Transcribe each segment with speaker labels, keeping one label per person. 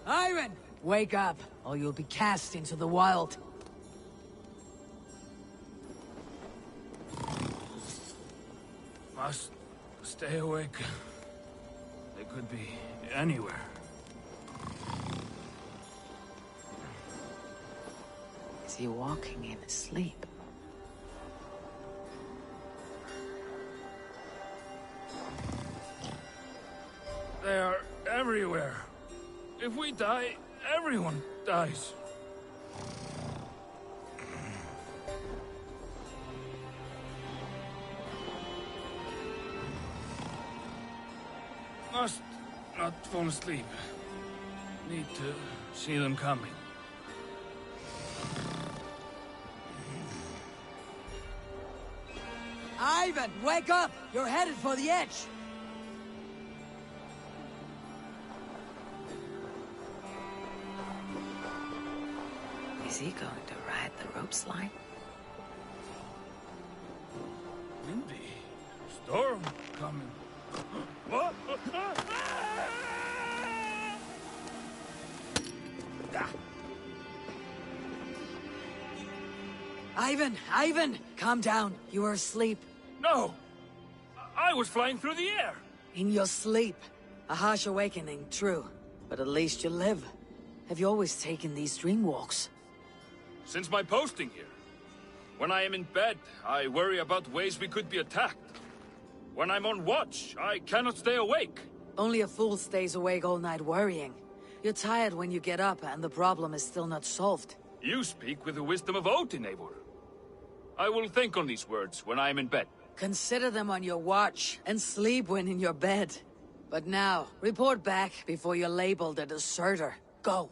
Speaker 1: Ivan! Wake up, or you'll be cast into the wild.
Speaker 2: Must stay awake. They could be anywhere.
Speaker 1: Is he walking in his sleep?
Speaker 2: They are everywhere. If we die, everyone dies. Must not fall asleep. Need to see them coming.
Speaker 1: Ivan, wake up! You're headed for the edge! Is he going to ride the rope slide?
Speaker 2: Windy. Storm coming. What? Ah!
Speaker 1: Ivan! Calm down. You were asleep.
Speaker 2: No! I was flying through the air!
Speaker 1: In your sleep. A harsh awakening, true. But at least you live. Have you always taken these dream walks?
Speaker 2: Since my posting here. When I am in bed, I worry about ways we could be attacked. When I'm on watch, I cannot stay awake.
Speaker 1: Only a fool stays awake all night worrying. You're tired when you get up and the problem is still not solved.
Speaker 2: You speak with the wisdom of Odin, Eivor. I will think on these words when I am in bed.
Speaker 1: Consider them on your watch and sleep when in your bed. But now, report back before you're labeled a deserter. Go.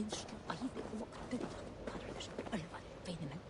Speaker 3: Eyðslu bæði og döða bara þessum ölvaði veiðimenn.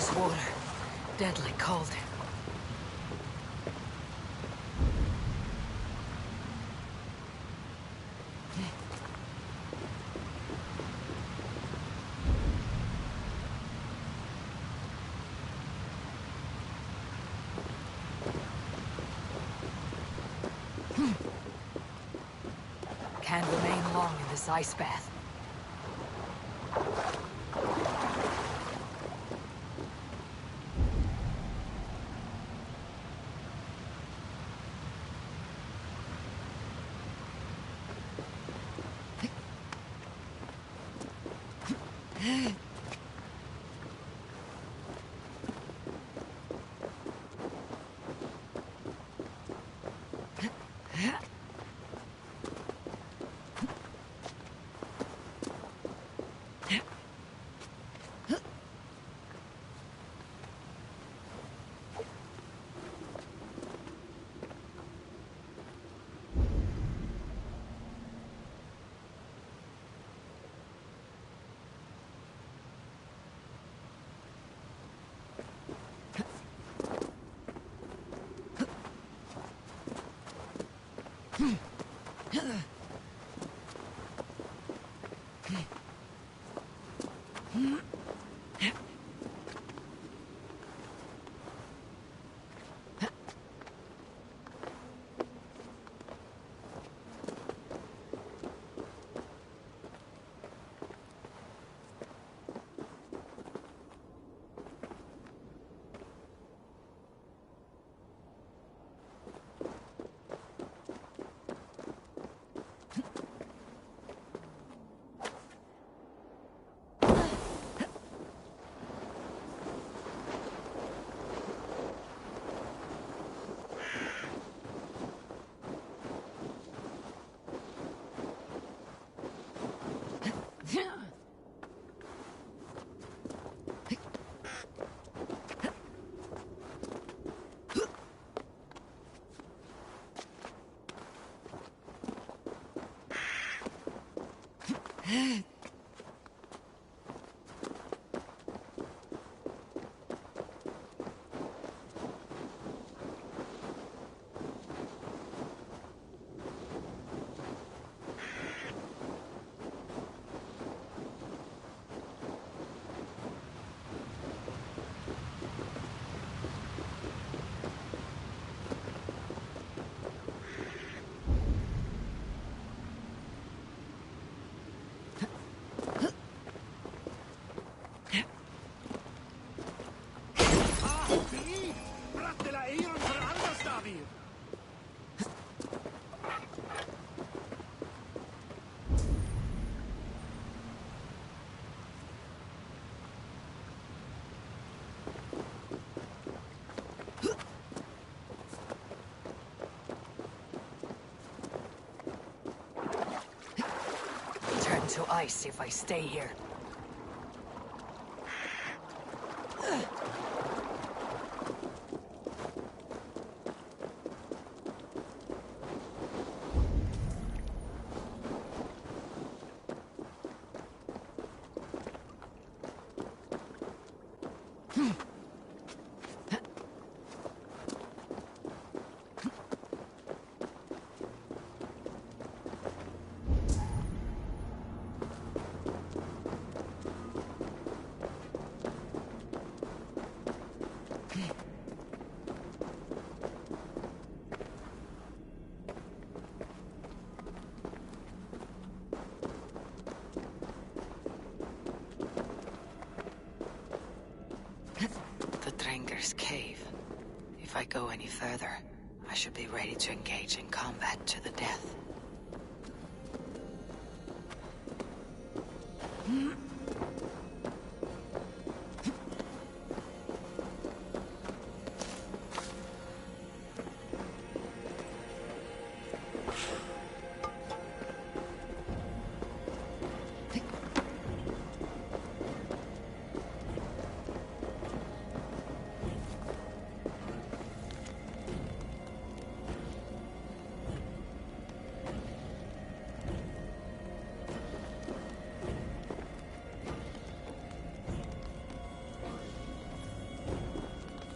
Speaker 1: This water, deadly cold. Can't remain long in this ice bath. Turn to ice if I stay here. Cave. If I go any further, I should be ready to engage in combat to the death.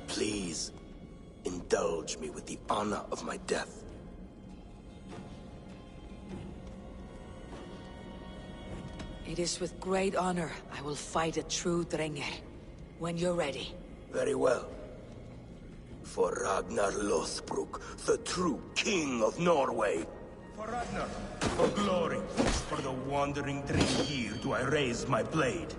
Speaker 4: Please, indulge me with the honor of my death.
Speaker 1: It is with great honor I will fight a true Drenger. When you're ready.
Speaker 4: Very well. For Ragnar Lothbrok, the true king of Norway.
Speaker 5: For Ragnar, for glory, for the wandering dream here do I raise my blade.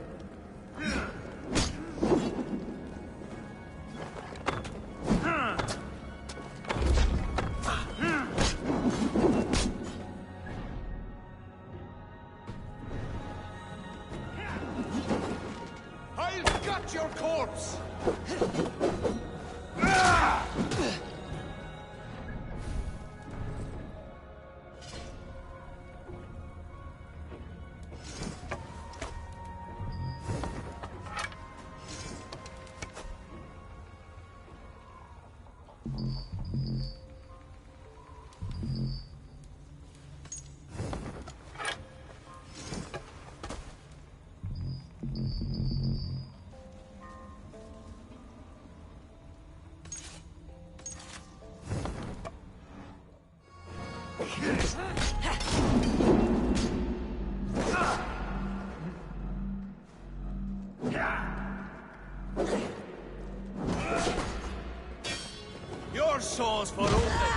Speaker 6: I'll gut your corpse! Your soul's for Odin!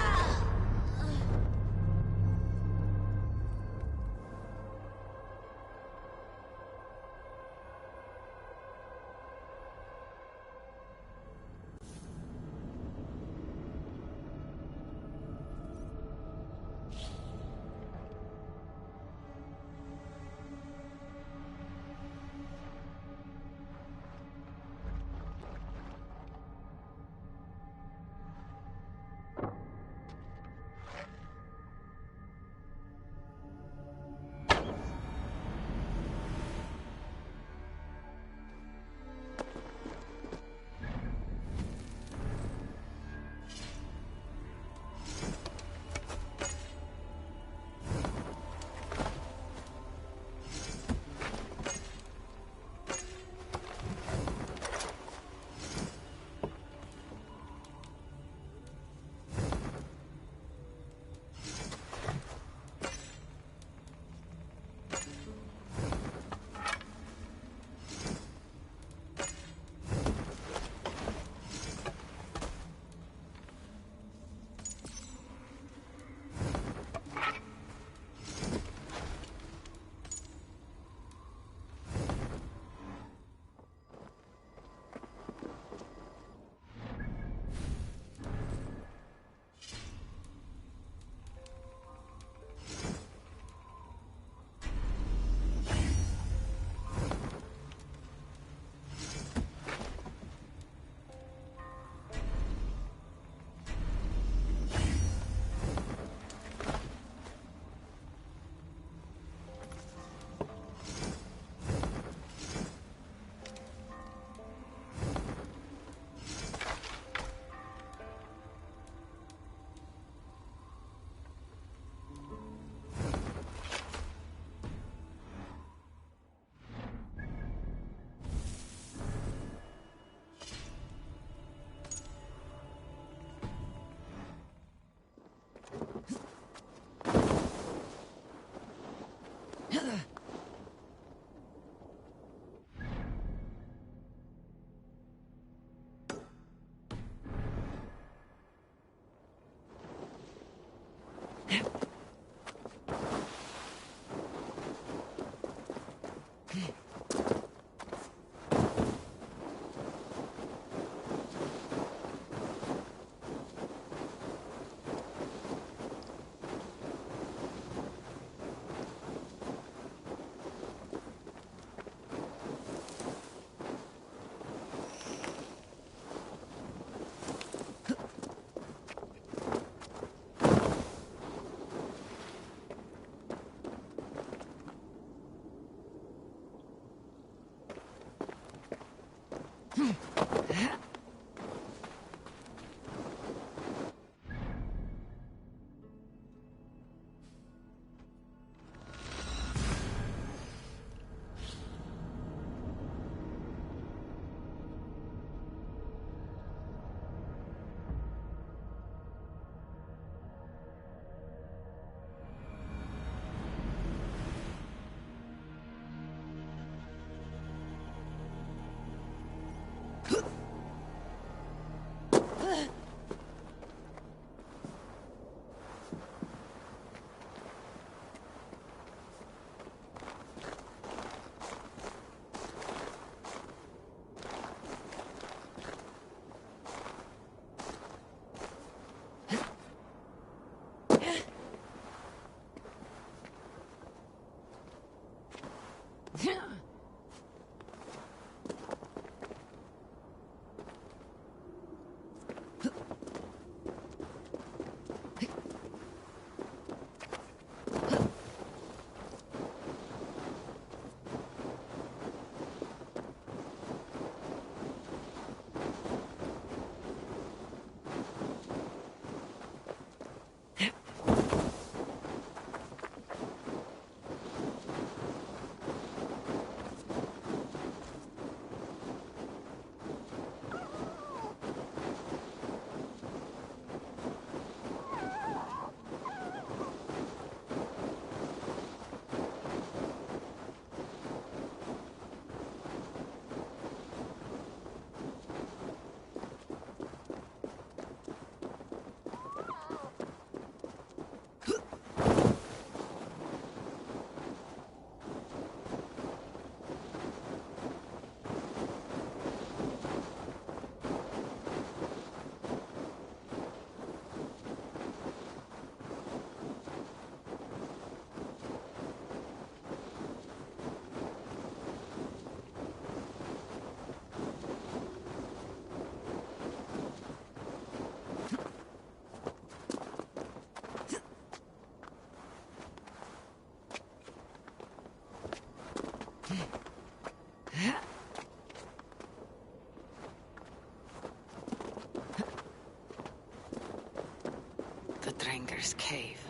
Speaker 1: The Dranger's Cave.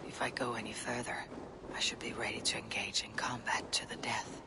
Speaker 1: If I go any further, I should be ready to engage in combat to the death.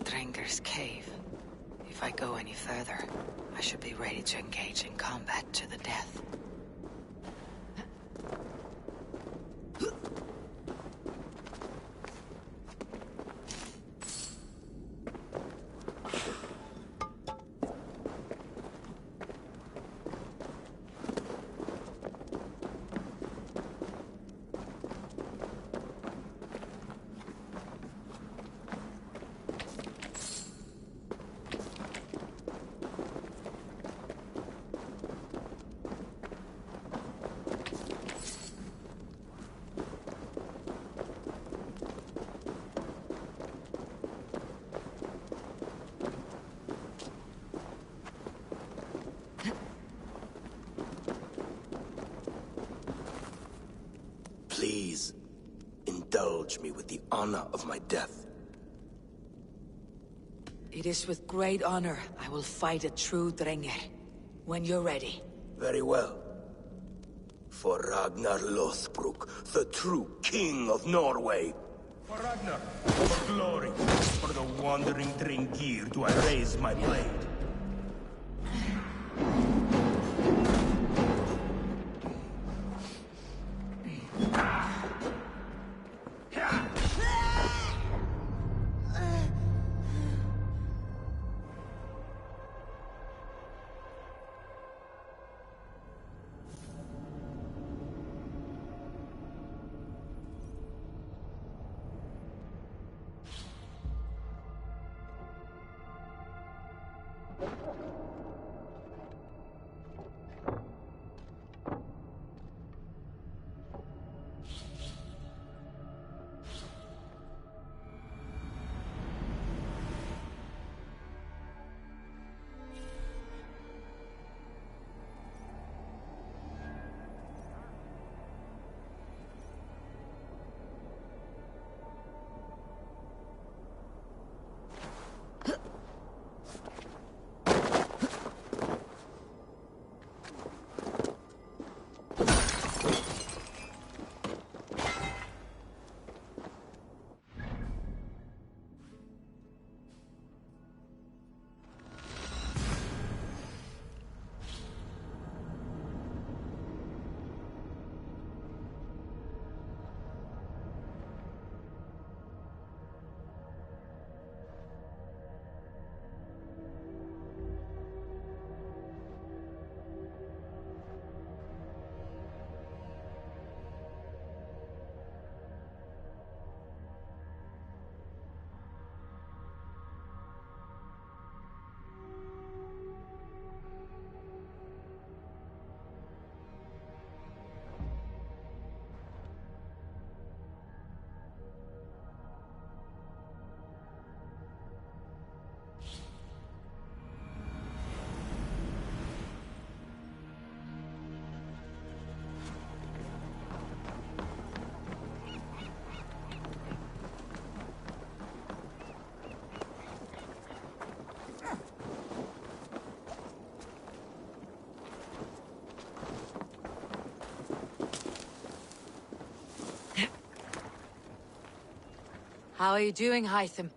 Speaker 1: Dranger's Cave. If I go any further, I should be ready to engage in combat to the death.
Speaker 4: Please, indulge me with the honor of my death.
Speaker 1: It is with great honor I will fight a true Drenger. When you're ready.
Speaker 4: Very well. For Ragnar Lothbrok, the true king of Norway.
Speaker 5: For Ragnar, for glory, for the wandering Drengir do I raise my blade.
Speaker 1: How are you doing, Hytham?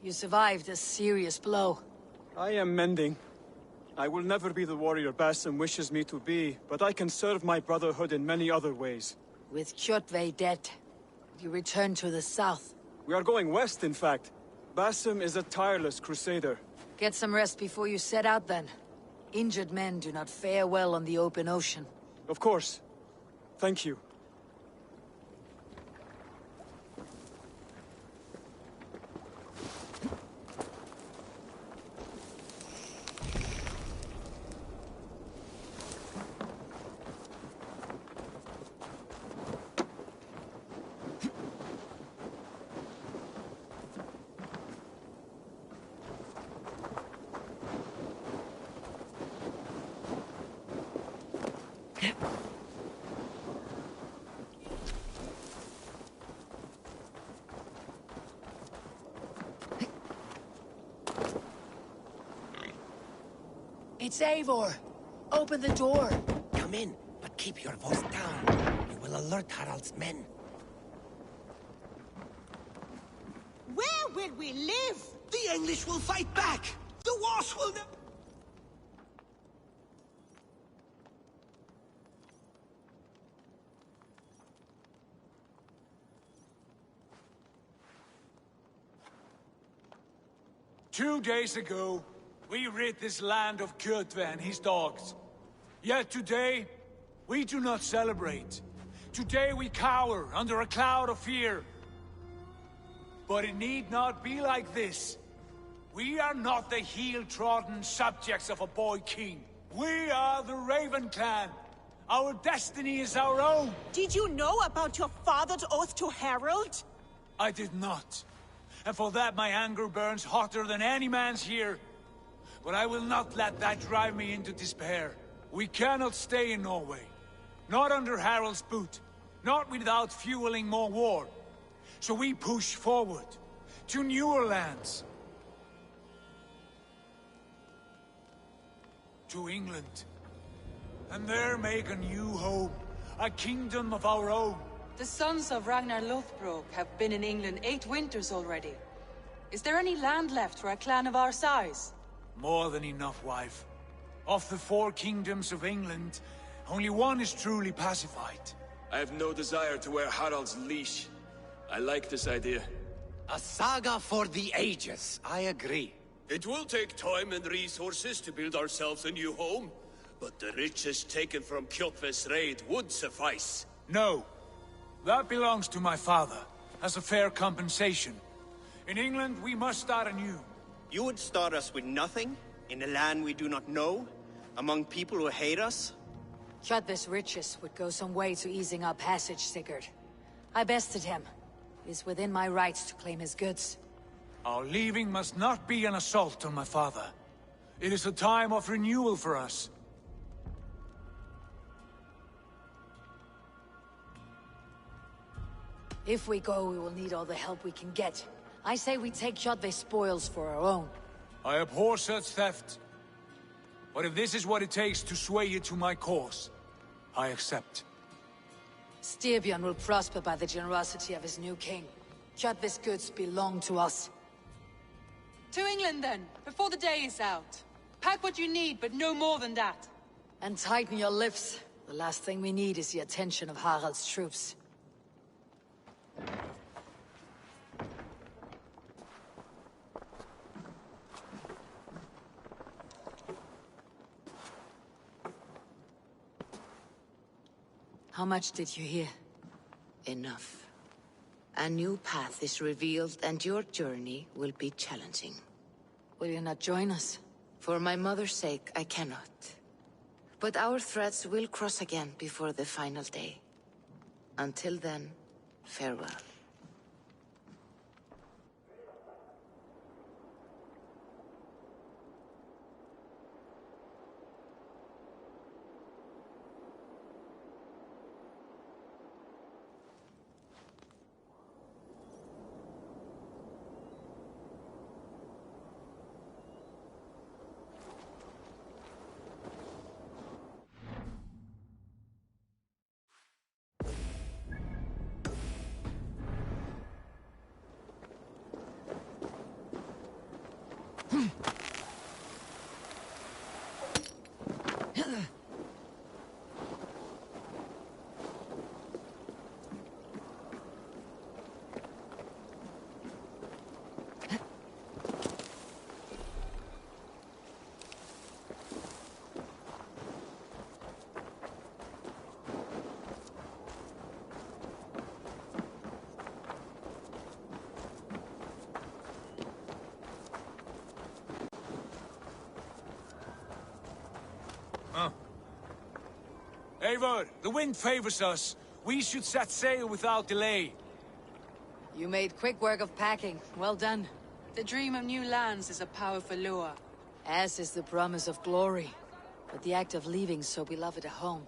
Speaker 1: You survived a serious blow.
Speaker 7: I am mending. I will never be the warrior Basim wishes me to be, but I can serve my brotherhood in many other ways.
Speaker 1: With Kjotve dead, you return to the south.
Speaker 7: We are going west, in fact. Basim is a tireless crusader.
Speaker 1: Get some rest before you set out, then. Injured men do not fare well on the open ocean.
Speaker 7: Of course. Thank you.
Speaker 1: It's Eivor! Open the door!
Speaker 8: Come in, but keep your voice down. You will alert Harald's men.
Speaker 9: Where will we live?
Speaker 4: The English will fight back! The Wars will never...
Speaker 6: 2 days ago, we rid this land of Kjotve and his dogs. Yet today, we do not celebrate. Today we cower under a cloud of fear. But it need not be like this. We are not the heel-trodden subjects of a boy king. We are the Raven clan. Our destiny is our own.
Speaker 9: Did you know about your father's oath to Harald?
Speaker 6: I did not. And for that my anger burns hotter than any man's here. But I will not let that drive me into despair. We cannot stay in Norway. Not under Harald's boot. Not without fueling more war. So we push forward. To newer lands. To England. And there make a new home. A kingdom of our own.
Speaker 10: The sons of Ragnar Lothbrok have been in England 8 winters already. Is there any land left for a clan of our size?
Speaker 6: More than enough, wife. Of the 4 kingdoms of England, only one is truly pacified.
Speaker 11: I have no desire to wear Harald's leash. I like this idea.
Speaker 8: A saga for the ages, I agree.
Speaker 4: It will take time and resources to build ourselves a new home, but the riches taken from Kjotve's raid would suffice.
Speaker 6: No. That belongs to my father, as a fair compensation. In England, we must start anew.
Speaker 12: You would start us with nothing? In a land we do not know? Among people who hate us?
Speaker 1: Kjotve's riches would go some way to easing our passage, Sigurd. I bested him. It is within my rights to claim his goods.
Speaker 6: Our leaving must not be an assault on my father. It is a time of renewal for us.
Speaker 1: If we go, we will need all the help we can get. I say we take Kjotve's spoils for our own.
Speaker 6: I abhor such theft. But if this is what it takes to sway you to my cause, I accept.
Speaker 1: Styrbjörn will prosper by the generosity of his new king. Kjotve's goods belong to us.
Speaker 10: To England then, before the day is out. Pack what you need, but no more than that.
Speaker 1: And tighten your lips. The last thing we need is the attention of Harald's troops. How much did you hear?
Speaker 13: Enough. A new path is revealed and your journey will be challenging.
Speaker 1: Will you not join us?
Speaker 13: For my mother's sake, I cannot. But our threads will cross again before the final day. Until then, farewell.
Speaker 6: Eivor, the wind favors us. We should set sail without delay.
Speaker 10: You made quick work of packing. Well done. The dream of new lands is a powerful lure. As is the promise of glory. But the act of leaving so beloved a home,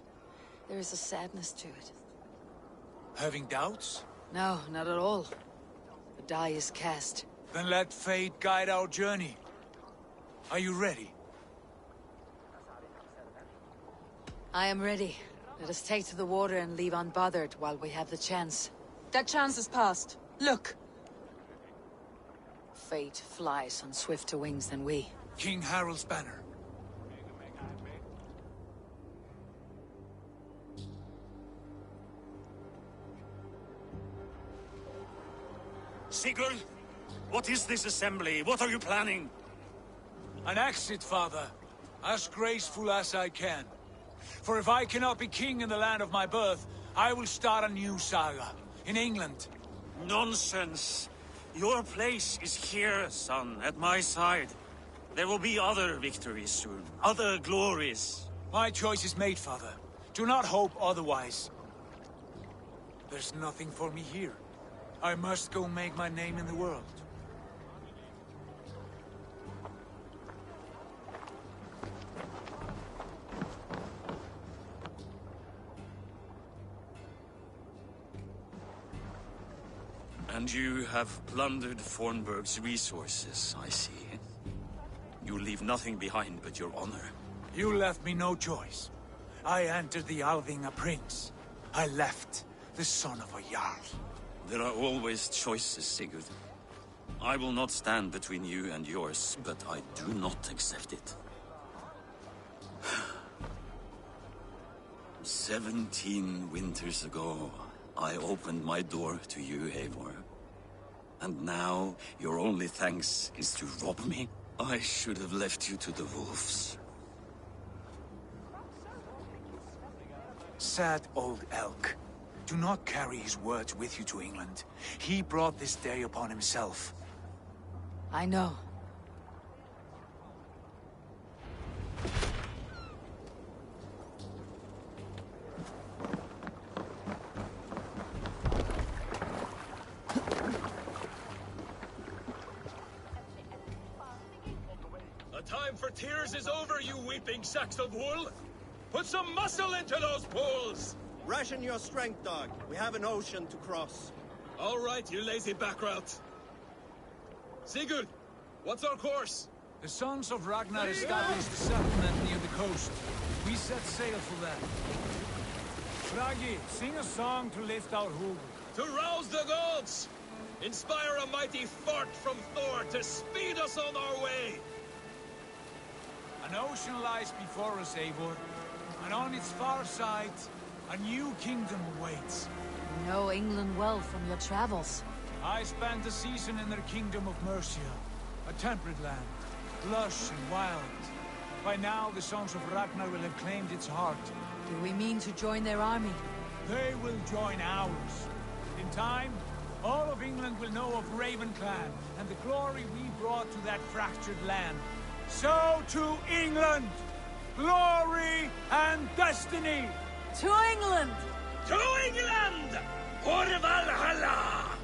Speaker 10: there is a sadness to it.
Speaker 6: Having doubts?
Speaker 10: No, not at all. The die is cast.
Speaker 6: Then let fate guide our journey. Are you ready?
Speaker 10: I am ready. Let us take to the water and leave unbothered while we have the chance. That chance is past. Look! Fate flies on swifter wings than we.
Speaker 6: King Harald's banner.
Speaker 14: Sigurd, what is this assembly? What are you planning?
Speaker 6: An exit, father. As graceful as I can. For if I cannot be king in the land of my birth, I will start a new saga. In England.
Speaker 14: Nonsense. Your place is here, son, at my side. There will be other victories soon. Other glories.
Speaker 6: My choice is made, father. Do not hope otherwise. There's nothing for me here. I must go make my name in the world.
Speaker 14: And you have plundered Fornburg's resources, I see. You leave nothing behind but your honor.
Speaker 6: You left me no choice. I entered the Alving a prince. I left the son of a Jarl.
Speaker 14: There are always choices, Sigurd. I will not stand between you and yours, but I do not accept it. 17 winters ago, I opened my door to you, Eivor. And now, your only thanks is to rob me? I should have left you to the wolves.
Speaker 6: Sad old elk. Do not carry his words with you to England. He brought this day upon himself.
Speaker 10: I know.
Speaker 4: Time for tears is over, you weeping sacks of wool! Put some muscle into those pulls!
Speaker 12: Ration your strength, dog. We have an ocean to cross.
Speaker 4: All right, you lazy backrout. Sigurd, what's our course?
Speaker 6: The sons of Ragnar established a settlement near the coast. We set sail for that. Bragi, sing a song to lift our hoof.
Speaker 4: To rouse the gods! Inspire a mighty fart from Thor to speed us on our way!
Speaker 6: An ocean lies before us, Eivor, and on its far side, a new kingdom awaits.
Speaker 10: You know England well from your travels.
Speaker 6: I spent a season in their kingdom of Mercia, a temperate land, lush and wild. By now, the sons of Ragnar will have claimed its heart.
Speaker 10: Do we mean to join their army?
Speaker 6: They will join ours. In time, all of England will know of Raven Clan and the glory we brought to that fractured land. So to England! Glory and destiny!
Speaker 10: To England!
Speaker 4: To England! For Valhalla!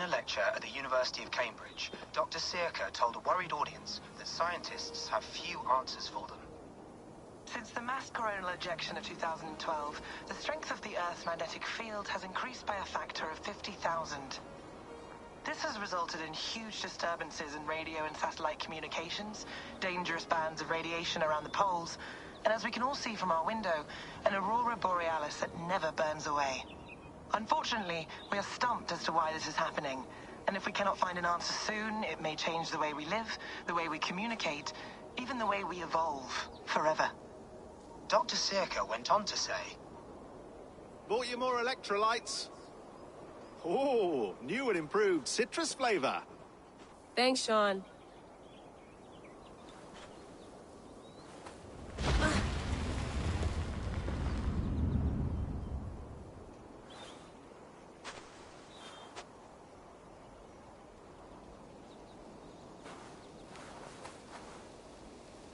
Speaker 15: a lecture at the University of Cambridge, Dr. Sirka told a worried audience that scientists have few answers for them.
Speaker 16: Since the mass coronal ejection of 2012, the strength of the Earth's magnetic field has increased by a factor of 50,000. This has resulted in huge disturbances in radio and satellite communications, dangerous bands of radiation around the poles, and as we can all see from our window, an aurora borealis that never burns away. Unfortunately, we are stumped as to why this is happening, and if we cannot find an answer soon, it may change the way we live, the way we communicate, even the way we evolve, forever.
Speaker 15: Dr. Sirka went on to say,
Speaker 17: "Bought you more electrolytes? Oh, new and improved citrus flavor."
Speaker 18: Thanks, Sean.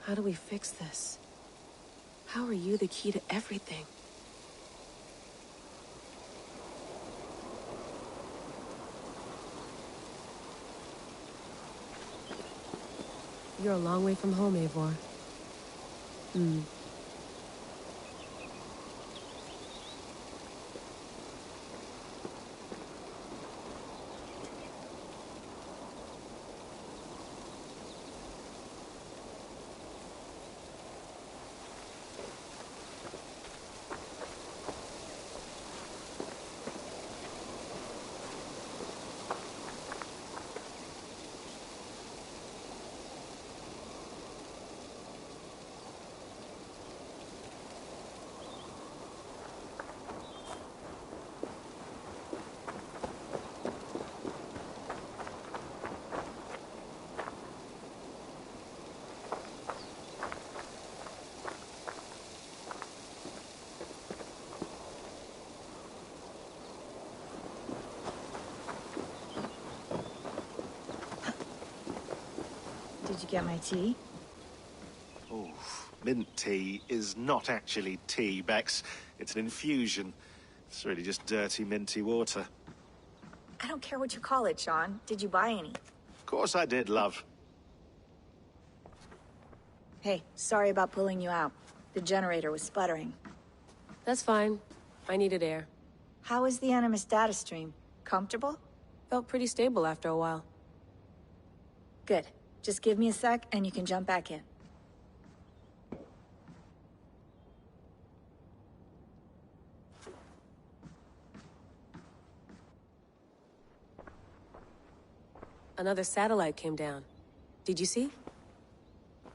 Speaker 18: How do we fix this? How are you the key to everything? You're a long way from home, Eivor.
Speaker 19: Did you get my tea?
Speaker 17: Oh, mint tea is not actually tea, Bex. It's an infusion. It's really just dirty, minty water.
Speaker 19: I don't care what you call it, Sean. Did you buy any?
Speaker 17: Of course I did, love.
Speaker 19: Hey, sorry about pulling you out. The generator was sputtering.
Speaker 18: That's fine. I needed air.
Speaker 19: How is the Animus data stream? Comfortable?
Speaker 18: Felt pretty stable after a while.
Speaker 19: Good. Just give me a sec and you can jump back in.
Speaker 18: Another satellite came down. Did you see?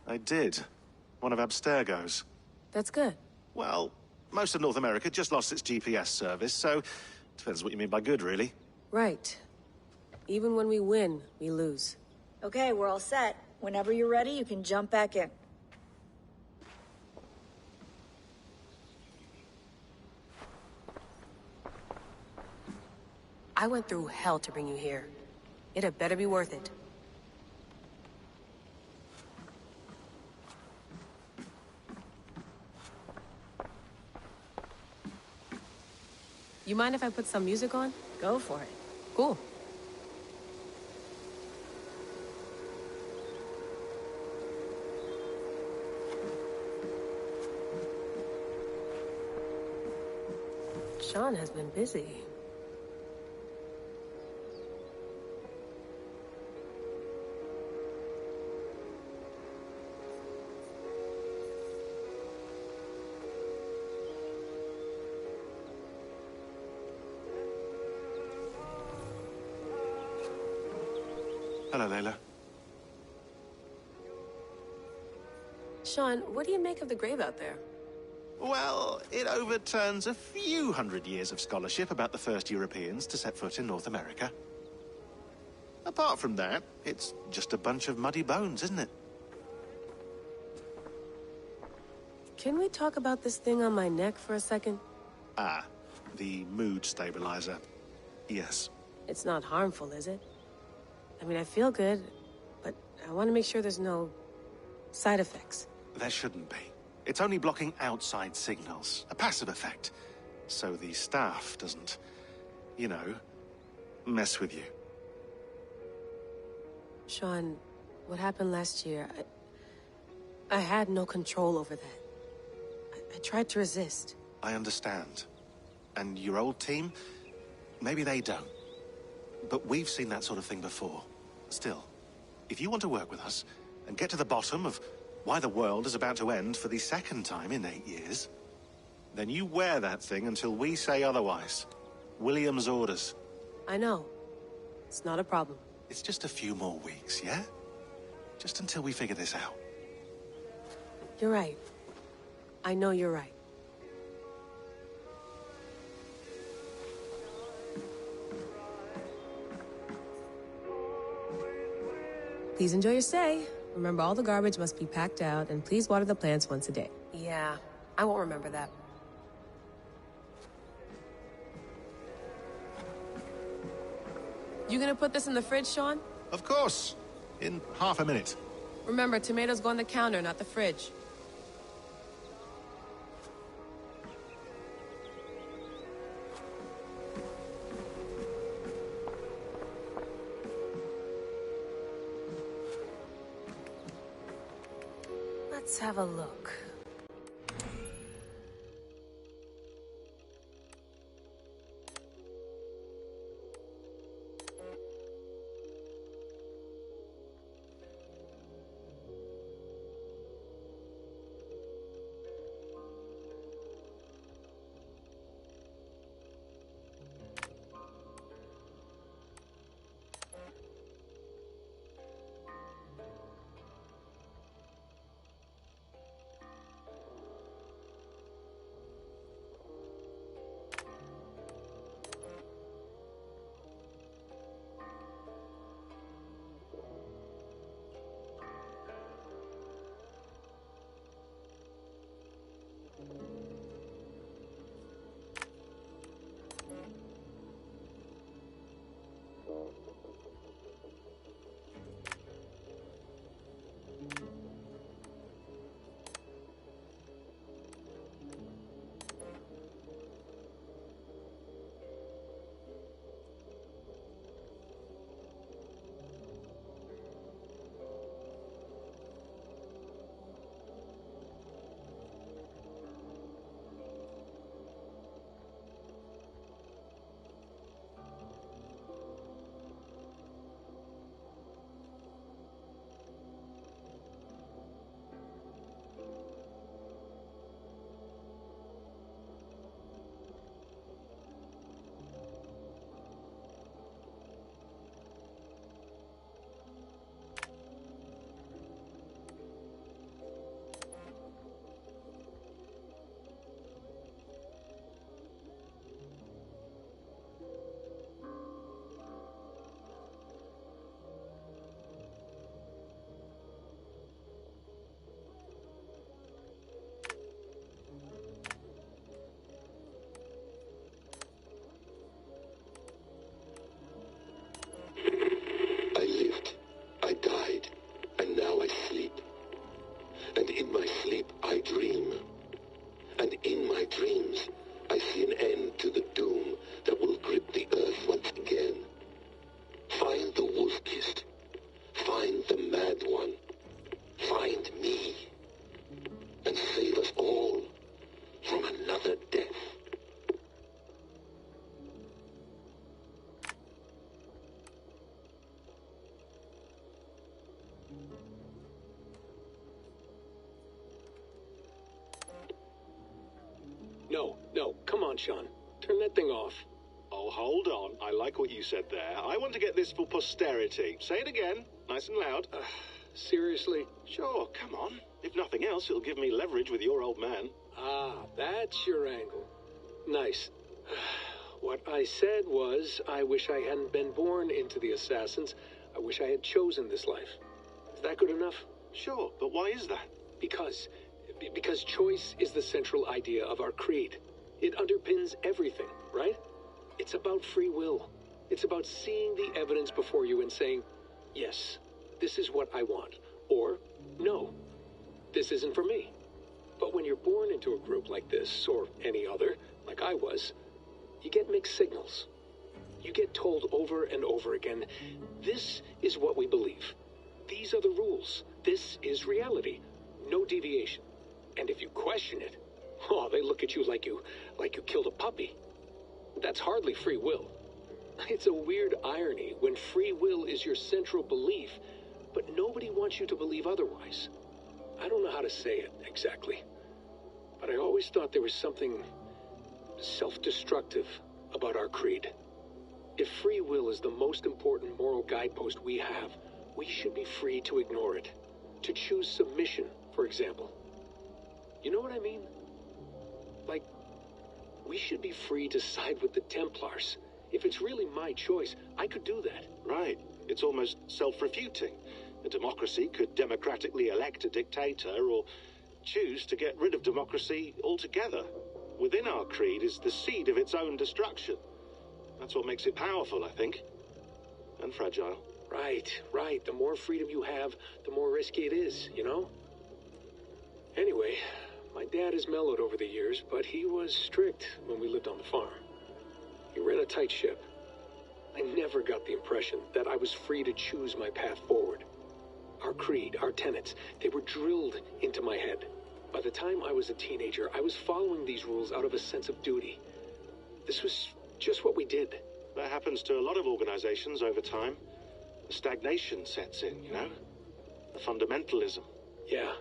Speaker 17: I did. One of Abstergo's.
Speaker 18: That's good.
Speaker 17: Well, most of North America just lost its GPS service, so depends what you mean by good, really.
Speaker 18: Right. Even when we win, we lose.
Speaker 19: Okay, we're all set. Whenever you're ready, you can jump back in.
Speaker 18: I went through hell to bring you here. It had better be worth it. You mind if I put some music on?
Speaker 19: Go for it.
Speaker 18: Cool. Sean has been busy.
Speaker 17: Hello, Layla.
Speaker 18: Sean, what do you make of the grave out there?
Speaker 17: Well, it overturns a few hundred years of scholarship about the first Europeans to set foot in North America. Apart from that, it's just a bunch of muddy bones, isn't it?
Speaker 18: Can we talk about this thing on my neck for a second?
Speaker 17: Ah, the mood stabilizer. Yes.
Speaker 18: It's not harmful, is it? I mean, I feel good, but I want to make sure there's no side effects.
Speaker 17: There shouldn't be. It's only blocking outside signals, a passive effect. So the staff doesn't, you know, mess with you.
Speaker 18: Sean, what happened last year, I had no control over that. I tried to resist.
Speaker 17: I understand. And your old team? Maybe they don't. But we've seen that sort of thing before. Still, if you want to work with us and get to the bottom of why the world is about to end for the second time in 8 years, then you wear that thing until we say otherwise. William's orders.
Speaker 18: I know. It's not a problem.
Speaker 17: It's just a few more weeks, yeah? Just until we figure this out.
Speaker 18: You're right. I know you're right. Please enjoy your stay. Remember, all the garbage must be packed out, and please water the plants once a day. Yeah, I won't remember that. You gonna put this in the fridge, Sean?
Speaker 17: Of course. In half a minute.
Speaker 18: Remember, tomatoes go on the counter, not the fridge. Let's have a look.
Speaker 20: No, come on, Sean. Turn that thing off.
Speaker 17: Oh, hold on. I like what you said there. I want to get this for posterity. Say it again, nice and loud.
Speaker 20: Seriously?
Speaker 17: Sure, come on. If nothing else, it'll give me leverage with your old man.
Speaker 20: Ah, that's your angle. Nice. What I said was, I wish I hadn't been born into the Assassins. I wish I had chosen this life. Is that good enough?
Speaker 17: Sure, but why is that?
Speaker 20: Because choice is the central idea of our creed. It underpins everything, right? It's about free will. It's about seeing the evidence before you and saying, yes, this is what I want. Or, no, this isn't for me. But when you're born into a group like this, or any other, like I was, you get mixed signals. You get told over and over again, this is what we believe. These are the rules. This is reality. No deviation. And if you question it, oh, they look at you like you killed a puppy. That's hardly free will. It's a weird irony when free will is your central belief, but nobody wants you to believe otherwise. I don't know how to say it exactly, but I always thought there was something self-destructive about our creed. If free will is the most important moral guidepost we have, we should be free to ignore it. To choose submission, for example. You know what I mean? Like, we should be free to side with the Templars. If it's really my choice, I could do that.
Speaker 17: Right. It's almost self-refuting. A democracy could democratically elect a dictator or choose to get rid of democracy altogether. Within our creed is the seed of its own destruction. That's what makes it powerful, I think. And fragile.
Speaker 20: Right. The more freedom you have, the more risky it is, you know? Anyway, my dad has mellowed over the years, but he was strict when we lived on the farm. He ran a tight ship. I never got the impression that I was free to choose my path forward. Our creed, our tenets, they were drilled into my head. By the time I was a teenager, I was following these rules out of a sense of duty. This was just what we did.
Speaker 17: That happens to a lot of organizations over time. The stagnation sets in, you know? The fundamentalism.
Speaker 20: Yeah.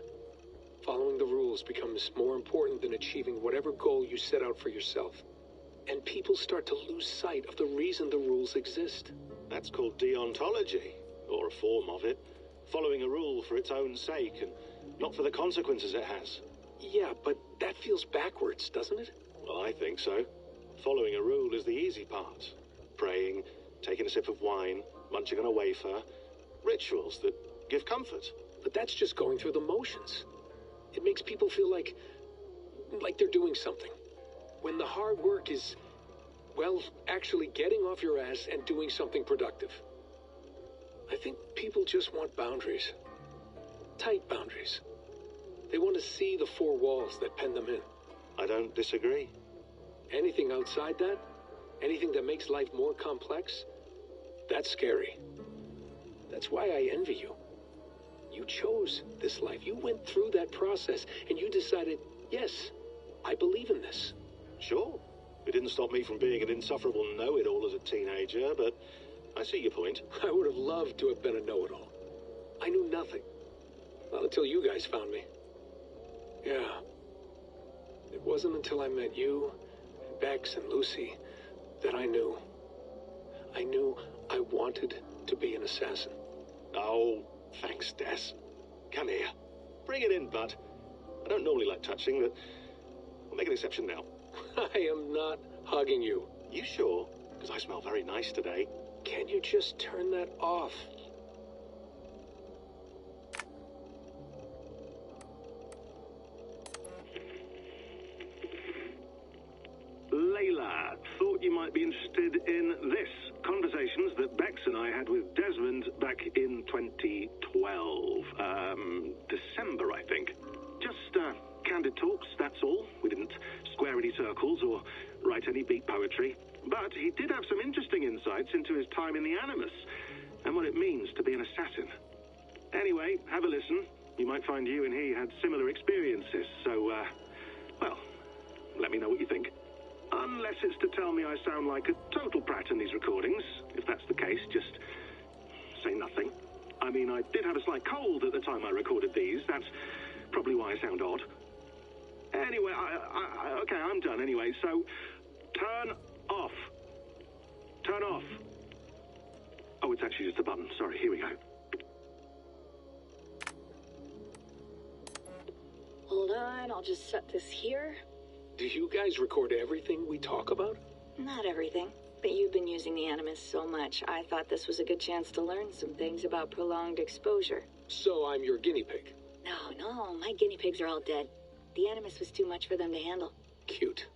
Speaker 20: Following the rules becomes more important than achieving whatever goal you set out for yourself. And people start to lose sight of the reason the rules exist.
Speaker 17: That's called deontology, or a form of it. Following a rule for its own sake, and not for the consequences it has.
Speaker 20: Yeah, but that feels backwards, doesn't it?
Speaker 17: Well, I think so. Following a rule is the easy part. Praying, taking a sip of wine, munching on a wafer. Rituals that give comfort.
Speaker 20: But that's just going through the motions. It makes people feel like they're doing something. When the hard work is, well, actually getting off your ass and doing something productive. I think people just want boundaries. Tight boundaries. They want to see the four walls that pen them in.
Speaker 17: I don't disagree.
Speaker 20: Anything outside that, anything that makes life more complex, that's scary. That's why I envy you. You chose this life. You went through that process, and you decided, yes, I believe in this.
Speaker 17: Sure. It didn't stop me from being an insufferable know-it-all as a teenager, but I see your point.
Speaker 20: I would have loved to have been a know-it-all. I knew nothing. Not until you guys found me. Yeah. It wasn't until I met you, and Bex, and Lucy, that I knew. I knew I wanted to be an assassin.
Speaker 17: Oh, thanks, Des. Come here. Bring it in, bud. I don't normally like touching, but I'll make an exception now.
Speaker 20: I am not hugging you.
Speaker 17: You sure? Because I smell very nice today.
Speaker 20: Can't you just turn that off?
Speaker 21: Layla, thought you might be interested in this. Conversations that Bex and I had with Desmond back in 2012. December, I think. Just, candid talks, that's all. We didn't square any circles or write any beat poetry. But he did have some interesting insights into his time in the Animus and what it means to be an assassin. Anyway, have a listen. You might find you and he had similar experiences, so, well, let me know what you think. Unless it's to tell me I sound like a total prat in these recordings. If that's the case, just say nothing. I mean, I did have a slight cold at the time I recorded these. That's probably why I sound odd. Anyway, okay, I'm done anyway, so turn off. Turn off. Oh, it's actually just a button. Sorry, here we go.
Speaker 19: Hold on, I'll just set this here.
Speaker 20: Do you guys record everything we talk about?
Speaker 19: Not everything, but you've been using the Animus so much, I thought this was a good chance to learn some things about prolonged exposure.
Speaker 20: So I'm your guinea pig?
Speaker 19: No, my guinea pigs are all dead. The Animus was too much for them to handle.
Speaker 20: Cute.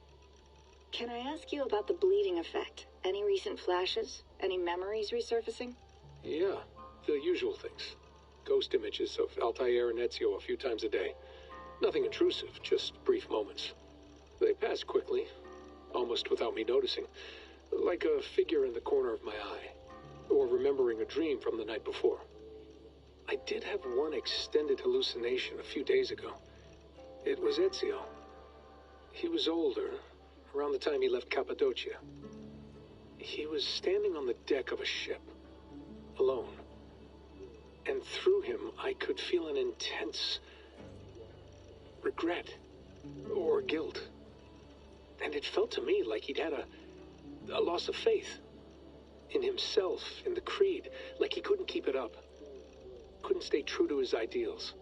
Speaker 19: Can I ask you about the bleeding effect? Any recent flashes? Any memories resurfacing?
Speaker 20: Yeah, the usual things. Ghost images of Altair and Ezio a few times a day. Nothing intrusive, just brief moments. They pass quickly, almost without me noticing. Like a figure in the corner of my eye. Or remembering a dream from the night before. I did have one extended hallucination a few days ago. It was Ezio. He was older, around the time he left Cappadocia. He was standing on the deck of a ship, alone. And through him, I could feel an intense regret or guilt. And it felt to me like he'd had a loss of faith in himself, in the creed, like he couldn't keep it up, couldn't stay true to his ideals.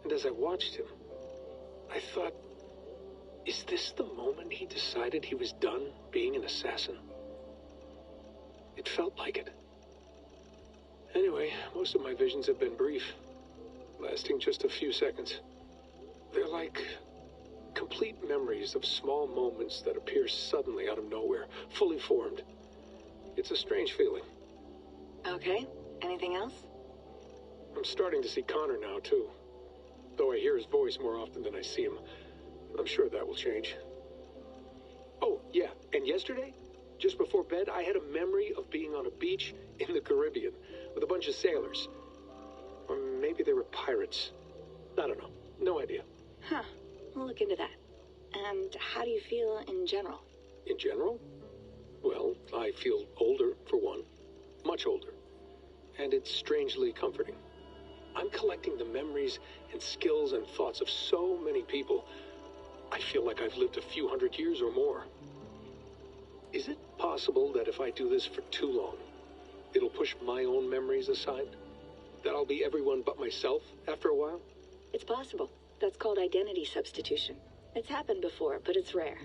Speaker 20: And as I watched him, I thought, is this the moment he decided he was done being an assassin? It felt like it. Anyway, most of my visions have been brief, lasting just a few seconds. They're like complete memories of small moments that appear suddenly out of nowhere, fully formed. It's a strange feeling.
Speaker 19: Okay, anything else?
Speaker 20: I'm starting to see Connor now, too. Though I hear his voice more often than I see him. I'm sure that will change. Oh, yeah, and yesterday, just before bed, I had a memory of being on a beach in the Caribbean with a bunch of sailors. Or maybe they were pirates. I don't know. No idea.
Speaker 19: Huh. We'll look into that. And how do you feel in general?
Speaker 20: In general? Well, I feel older, for one. Much older. And it's strangely comforting. I'm collecting the memories and skills and thoughts of so many people. I feel like I've lived a few hundred years or more. Is it possible that if I do this for too long, it'll push my own memories aside? That I'll be everyone but myself after a while?
Speaker 19: It's possible. That's called identity substitution. It's happened before, but it's rare.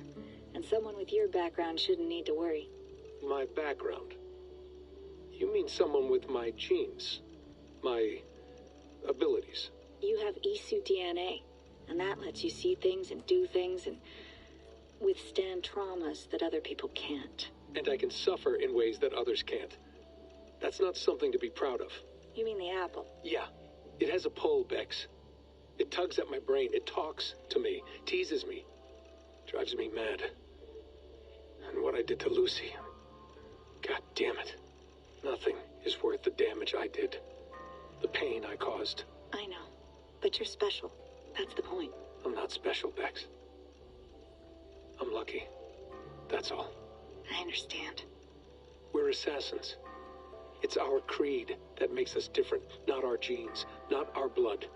Speaker 19: And someone with your background shouldn't need to worry.
Speaker 20: My background? You mean someone with my genes? My abilities?
Speaker 19: You have Isu DNA, and that lets you see things and do things and withstand traumas that other people can't.
Speaker 20: And I can suffer in ways that others can't. That's not something to be proud of.
Speaker 19: You mean the apple?
Speaker 20: Yeah. It has a pull, Bex. It tugs at my brain. It talks to me, teases me, drives me mad. And what I did to Lucy, God damn it. Nothing is worth the damage I did. The pain I caused.
Speaker 19: I know, but you're special. That's the point.
Speaker 20: I'm not special, Bex. I'm lucky. That's all.
Speaker 19: I understand.
Speaker 20: We're assassins. It's our creed that makes us different, not our genes, not our blood.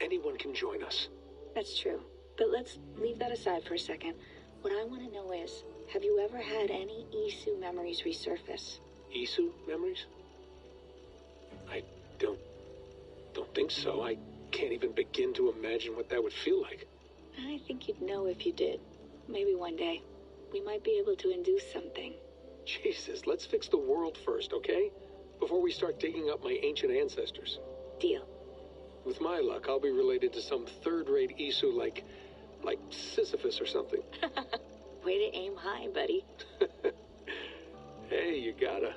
Speaker 20: Anyone can join us.
Speaker 19: That's true. But let's leave that aside for a second. What I want to know is, have you ever had any Isu memories resurface?
Speaker 20: Isu memories? I don't think so. I can't even begin to imagine what that would feel like.
Speaker 19: I think you'd know if you did. Maybe one day. We might be able to induce something.
Speaker 20: Jesus, let's fix the world first, okay? Before we start digging up my ancient ancestors.
Speaker 19: Deal.
Speaker 20: With my luck, I'll be related to some third-rate Isu like Sisyphus or something.
Speaker 19: Way to aim high, buddy.
Speaker 20: Hey, you gotta.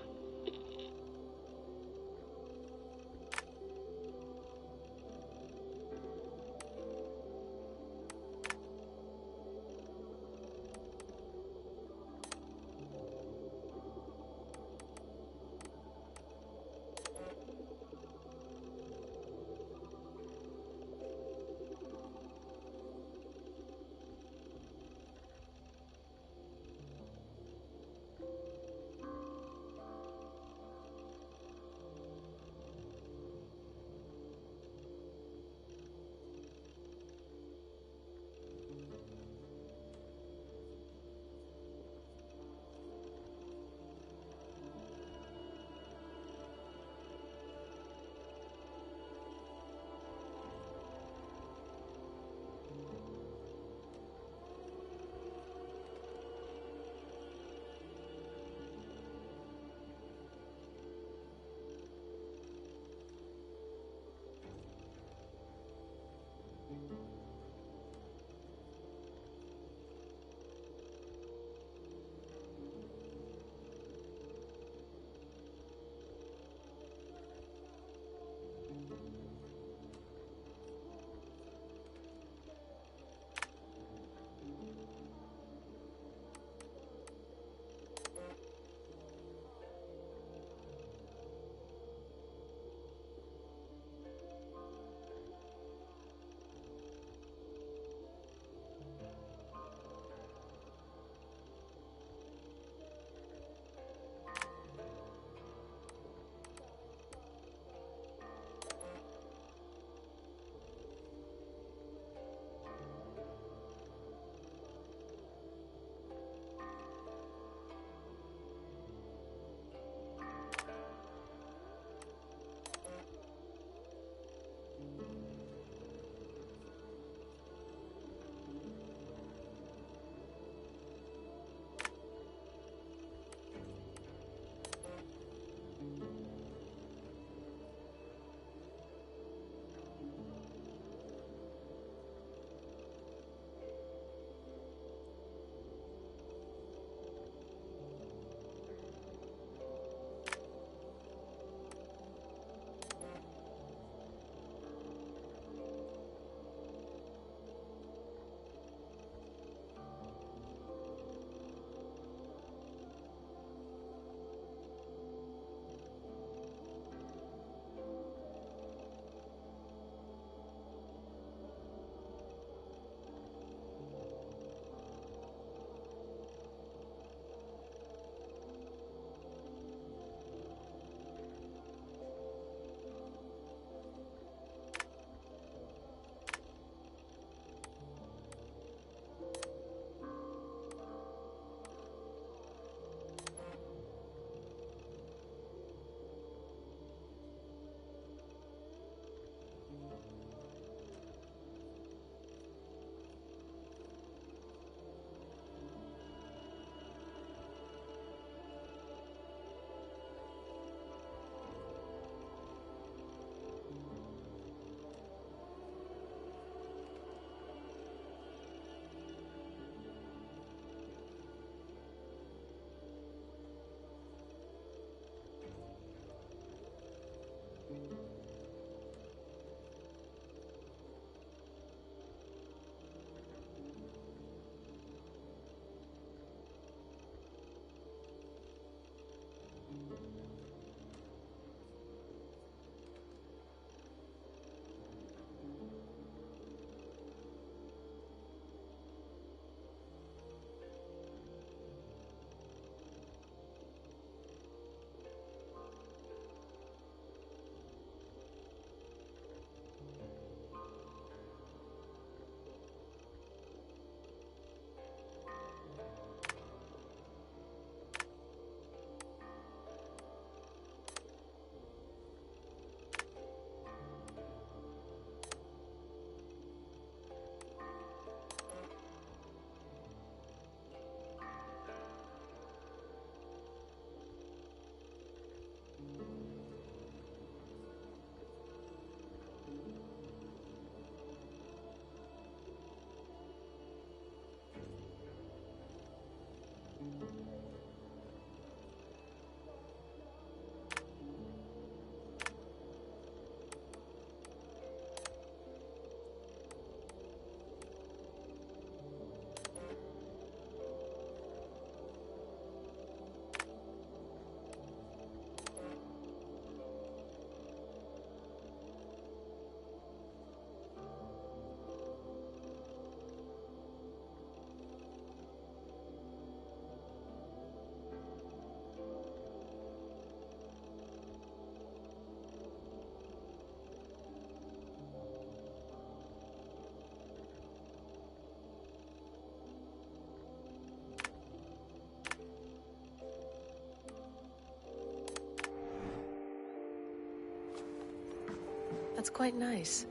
Speaker 18: That's quite nice.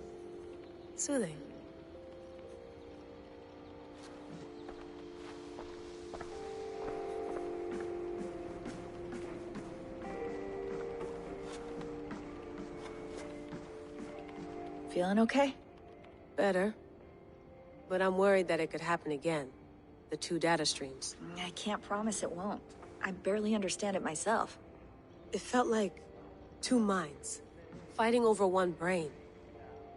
Speaker 18: Soothing.
Speaker 19: Feeling okay?
Speaker 18: Better. But I'm worried that it could happen again. The two data streams.
Speaker 19: I can't promise it won't. I barely understand it myself.
Speaker 18: It felt like two minds, fighting over one brain.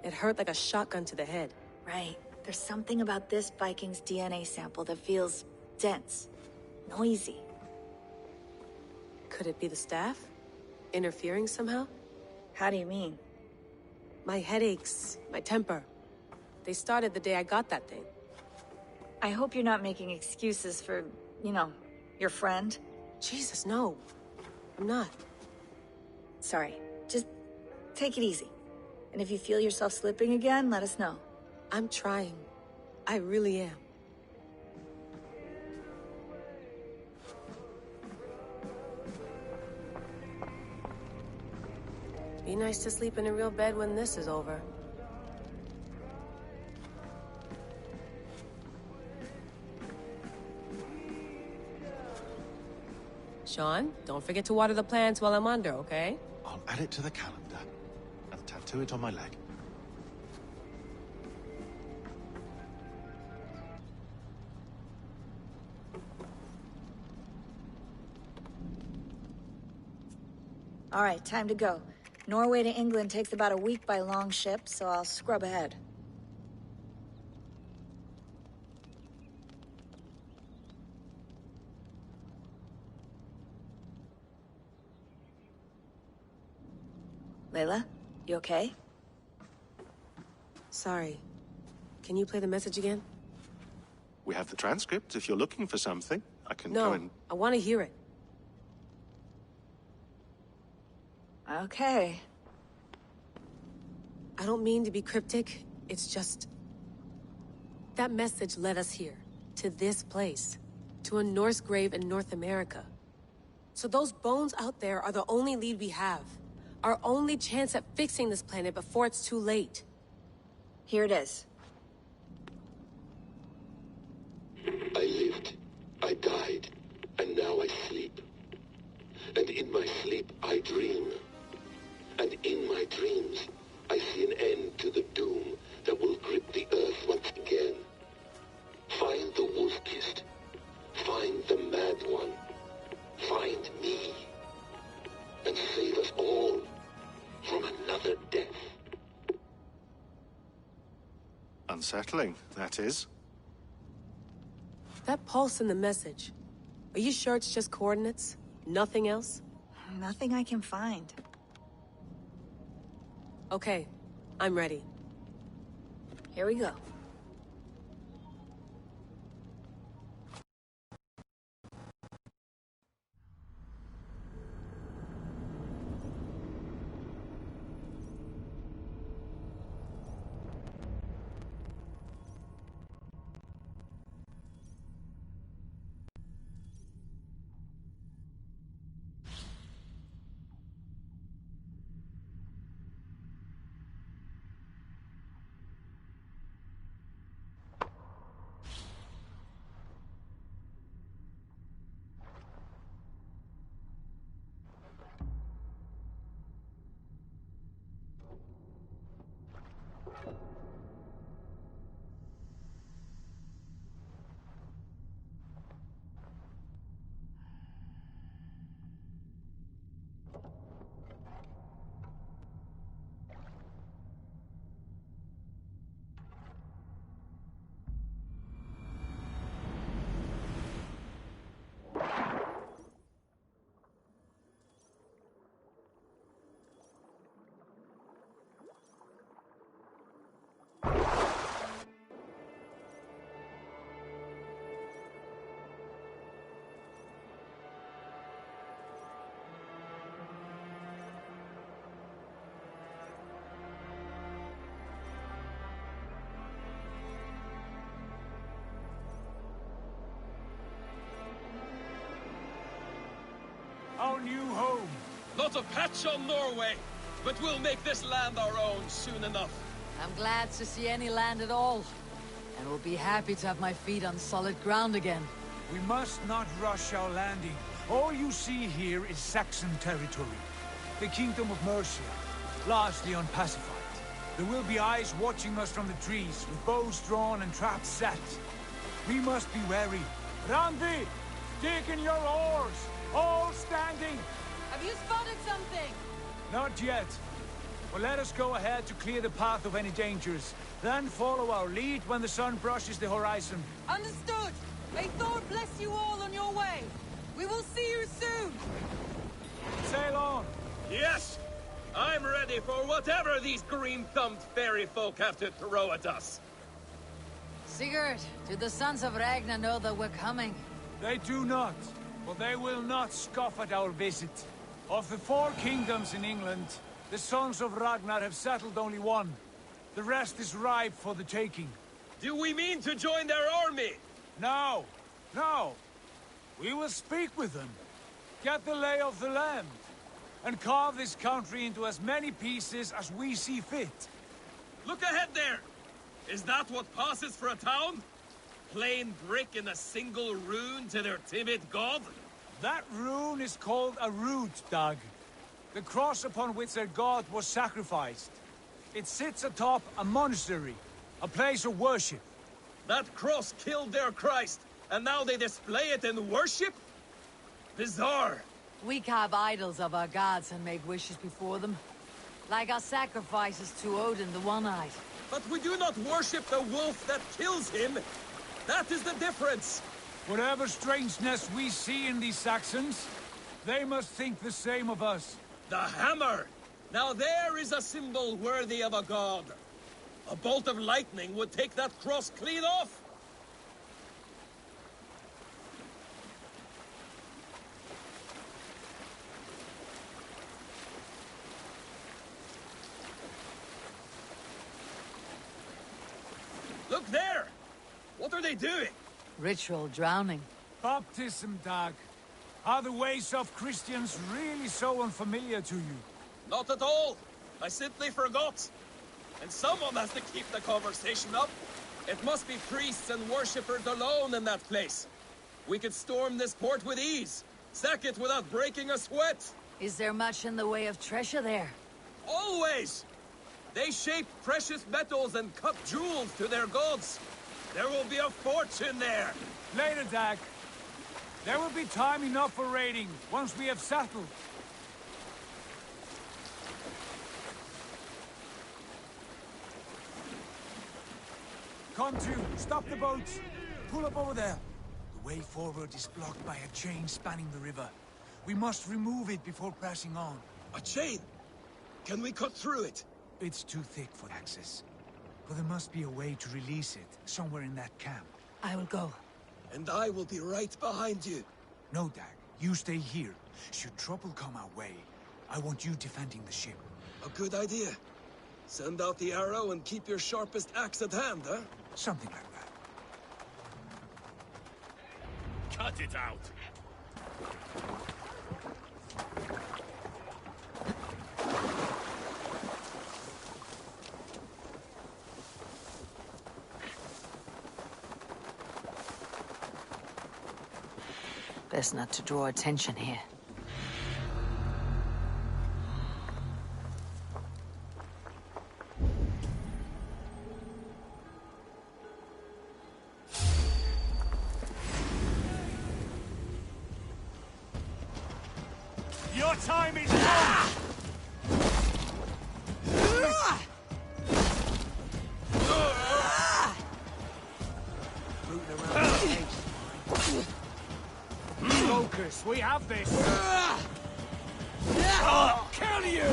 Speaker 18: It hurt like a shotgun to the head.
Speaker 19: Right. There's something about this Viking's DNA sample that feels dense, noisy.
Speaker 18: Could it be the staff? Interfering somehow?
Speaker 19: How do you mean?
Speaker 18: My headaches, my temper. They started the day I got that thing.
Speaker 19: I hope you're not making excuses for, you know, your friend.
Speaker 18: Jesus, no. I'm not.
Speaker 19: Sorry. Just take it easy. And if you feel yourself slipping again, let us know.
Speaker 18: I'm trying. I really am. Be nice to sleep in a real bed when this is over. Sean, don't forget to water the plants while I'm under, okay?
Speaker 17: I'll add it to the calendar and tattoo it on my leg.
Speaker 19: All right, time to go. Norway to England takes about a week by long ship, so I'll scrub ahead. Layla, you okay?
Speaker 18: Sorry. Can you play the message again?
Speaker 17: We have the transcript if you're looking for something. I can
Speaker 18: No,
Speaker 17: go and...
Speaker 18: I want to hear it.
Speaker 19: Okay.
Speaker 18: I don't mean to be cryptic. It's just... that message led us here. To this place. To a Norse grave in North America. So those bones out there are the only lead we have. Our only chance at fixing this planet before it's too late.
Speaker 19: Here it is.
Speaker 2: I lived, I died, and now I sleep. And in my sleep I dream. And in my dreams, I see an end to the doom that will grip the Earth once again. Find the wolf-kissed. Find the mad one. Find me. And save us all from another death.
Speaker 17: Unsettling, that is.
Speaker 18: That pulse in the message. Are you sure it's just coordinates? Nothing else?
Speaker 19: Nothing I can find.
Speaker 18: Okay, I'm ready.
Speaker 19: Here we go.
Speaker 6: Our new home.
Speaker 11: Not a patch on Norway!
Speaker 3: but we'll make this land our own soon enough.
Speaker 10: I'm glad to see any land at all. And will be happy to have my feet on solid ground again.
Speaker 6: We must not rush our landing. All you see here is Saxon territory. The Kingdom of Mercia, largely unpacified. There will be eyes watching us from the trees, with bows drawn and traps set. We must be wary. Randi, dig in your oars! All standing!
Speaker 10: Have you spotted something?
Speaker 6: Not yet. But let us go ahead to clear the path of any dangers. Then follow our lead when the sun brushes the horizon.
Speaker 10: Understood! May Thor bless you all on your way! We will see you soon!
Speaker 6: Sail on!
Speaker 3: Yes! I'm ready for whatever these green-thumbed fairy folk have to throw at us.
Speaker 10: Sigurd, do the sons of Ragnar know that we're coming?
Speaker 6: They do not, but they will not scoff at our visit. Of the 4 kingdoms in England, the sons of Ragnar have settled only one. The rest is ripe for the taking.
Speaker 3: Do we mean to join their army?
Speaker 6: No, no. We will speak with them, get the lay of the land, and carve this country into as many pieces as we see fit.
Speaker 3: Look ahead there! Is that what passes for a town? Plain brick in a single rune to their timid god?
Speaker 6: That rune is called a root, Dag. The cross upon which their god was sacrificed. It sits atop a monastery, a place of worship.
Speaker 3: That cross killed their Christ, and now they display it in worship? Bizarre.
Speaker 10: We carve idols of our gods and make wishes before them. Like our sacrifices to Odin the One-Eyed.
Speaker 3: But we do not worship the wolf that kills him. That is the difference.
Speaker 6: Whatever strangeness we see in these Saxons, they must think the same of us.
Speaker 3: The hammer! Now there is a symbol worthy of a god. A bolt of lightning would take that cross clean off. Look there! What are they doing?
Speaker 10: Ritual drowning.
Speaker 6: Baptism, Dag. Are the ways of Christians really so unfamiliar to you?
Speaker 3: Not at all. I simply forgot. And someone has to keep the conversation up. It must be priests and worshippers alone in that place. We could storm this port with ease. Sack it without breaking a sweat.
Speaker 10: Is there much in the way of treasure there?
Speaker 3: Always! They shape precious metals and cut jewels to their gods. There will be a fortune there.
Speaker 6: Later, Dag. There will be time enough for raiding, once we have settled. Come to, stop the boats. Pull up over there. The way forward is blocked by a chain spanning the river. We must remove it before pressing on.
Speaker 3: A chain? Can we cut through it?
Speaker 6: It's too thick for access. But there must be a way to release it, somewhere in that camp.
Speaker 10: I will go.
Speaker 3: And I will be right behind you.
Speaker 6: No, Dag. You stay here. Should trouble come our way, I want you defending the ship.
Speaker 3: A good idea. Send out the arrow and keep your sharpest axe at hand, huh?
Speaker 6: Something like that.
Speaker 3: Cut it out!
Speaker 10: Best not to draw attention here.
Speaker 5: Your time is up!
Speaker 6: Focus, we have this!
Speaker 5: I'll kill you!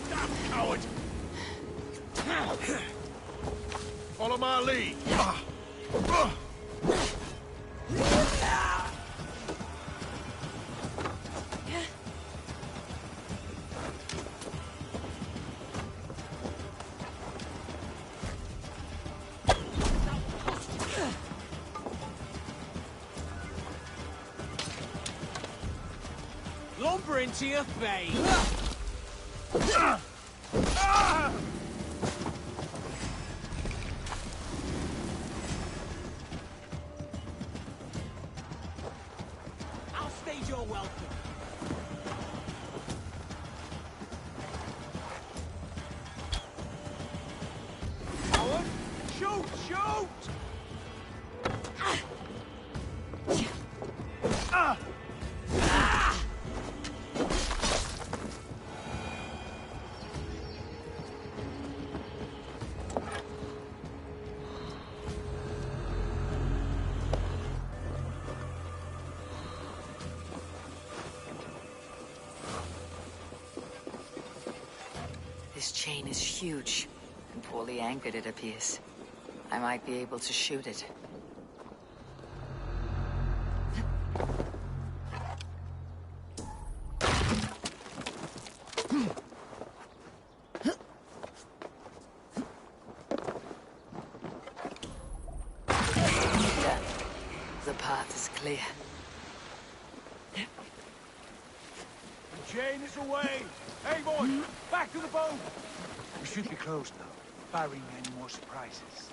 Speaker 5: Damn coward! Follow my lead.
Speaker 6: Lumber into your face! I'll stage your welcome. Howard, shoot! Shoot!
Speaker 1: This chain is huge, and poorly anchored it appears. I might be able to shoot it. Done. The path is clear.
Speaker 6: The chain is away! Hey, boy! Back to the boat! We should be close now, barring any more surprises.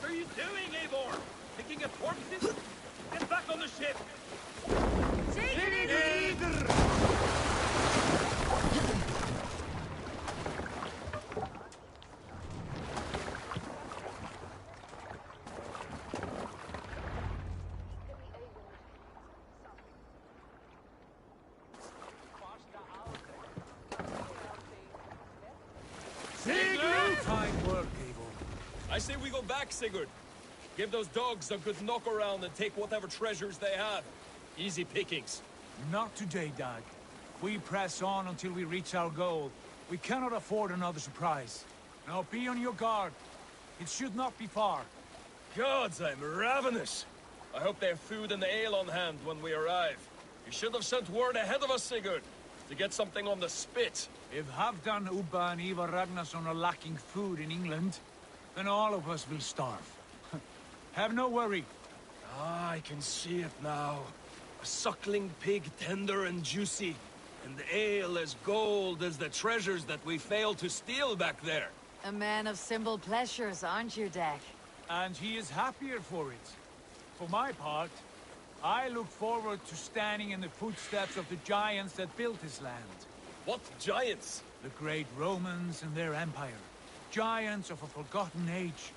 Speaker 3: What are you doing, Eivor? Picking at corpses? Get back on the ship!
Speaker 6: Sigurd! Fine work, Eivor.
Speaker 3: I say we go back, Sigurd. Give those dogs a good knock around and take whatever treasures they have. Easy pickings.
Speaker 6: Not today, Dag. We press on until we reach our goal. We cannot afford another surprise. Now be on your guard. It should not be far.
Speaker 3: Gods, I'm ravenous. I hope they have food and ale on hand when we arrive. You should have sent word ahead of us, Sigurd, to get something on the spit.
Speaker 6: If Halfdan, Ubba and Ivar Ragnarsson are lacking food in England, then all of us will starve. Have no worry.
Speaker 3: Ah, I can see it now. A suckling pig, tender and juicy. And ale as gold as the treasures that we failed to steal back there.
Speaker 10: A man of simple pleasures, aren't you, Dak?
Speaker 6: And he is happier for it. For my part, I look forward to standing in the footsteps of the giants that built this land.
Speaker 3: What giants?
Speaker 6: The great Romans and their empire. Giants of a forgotten age.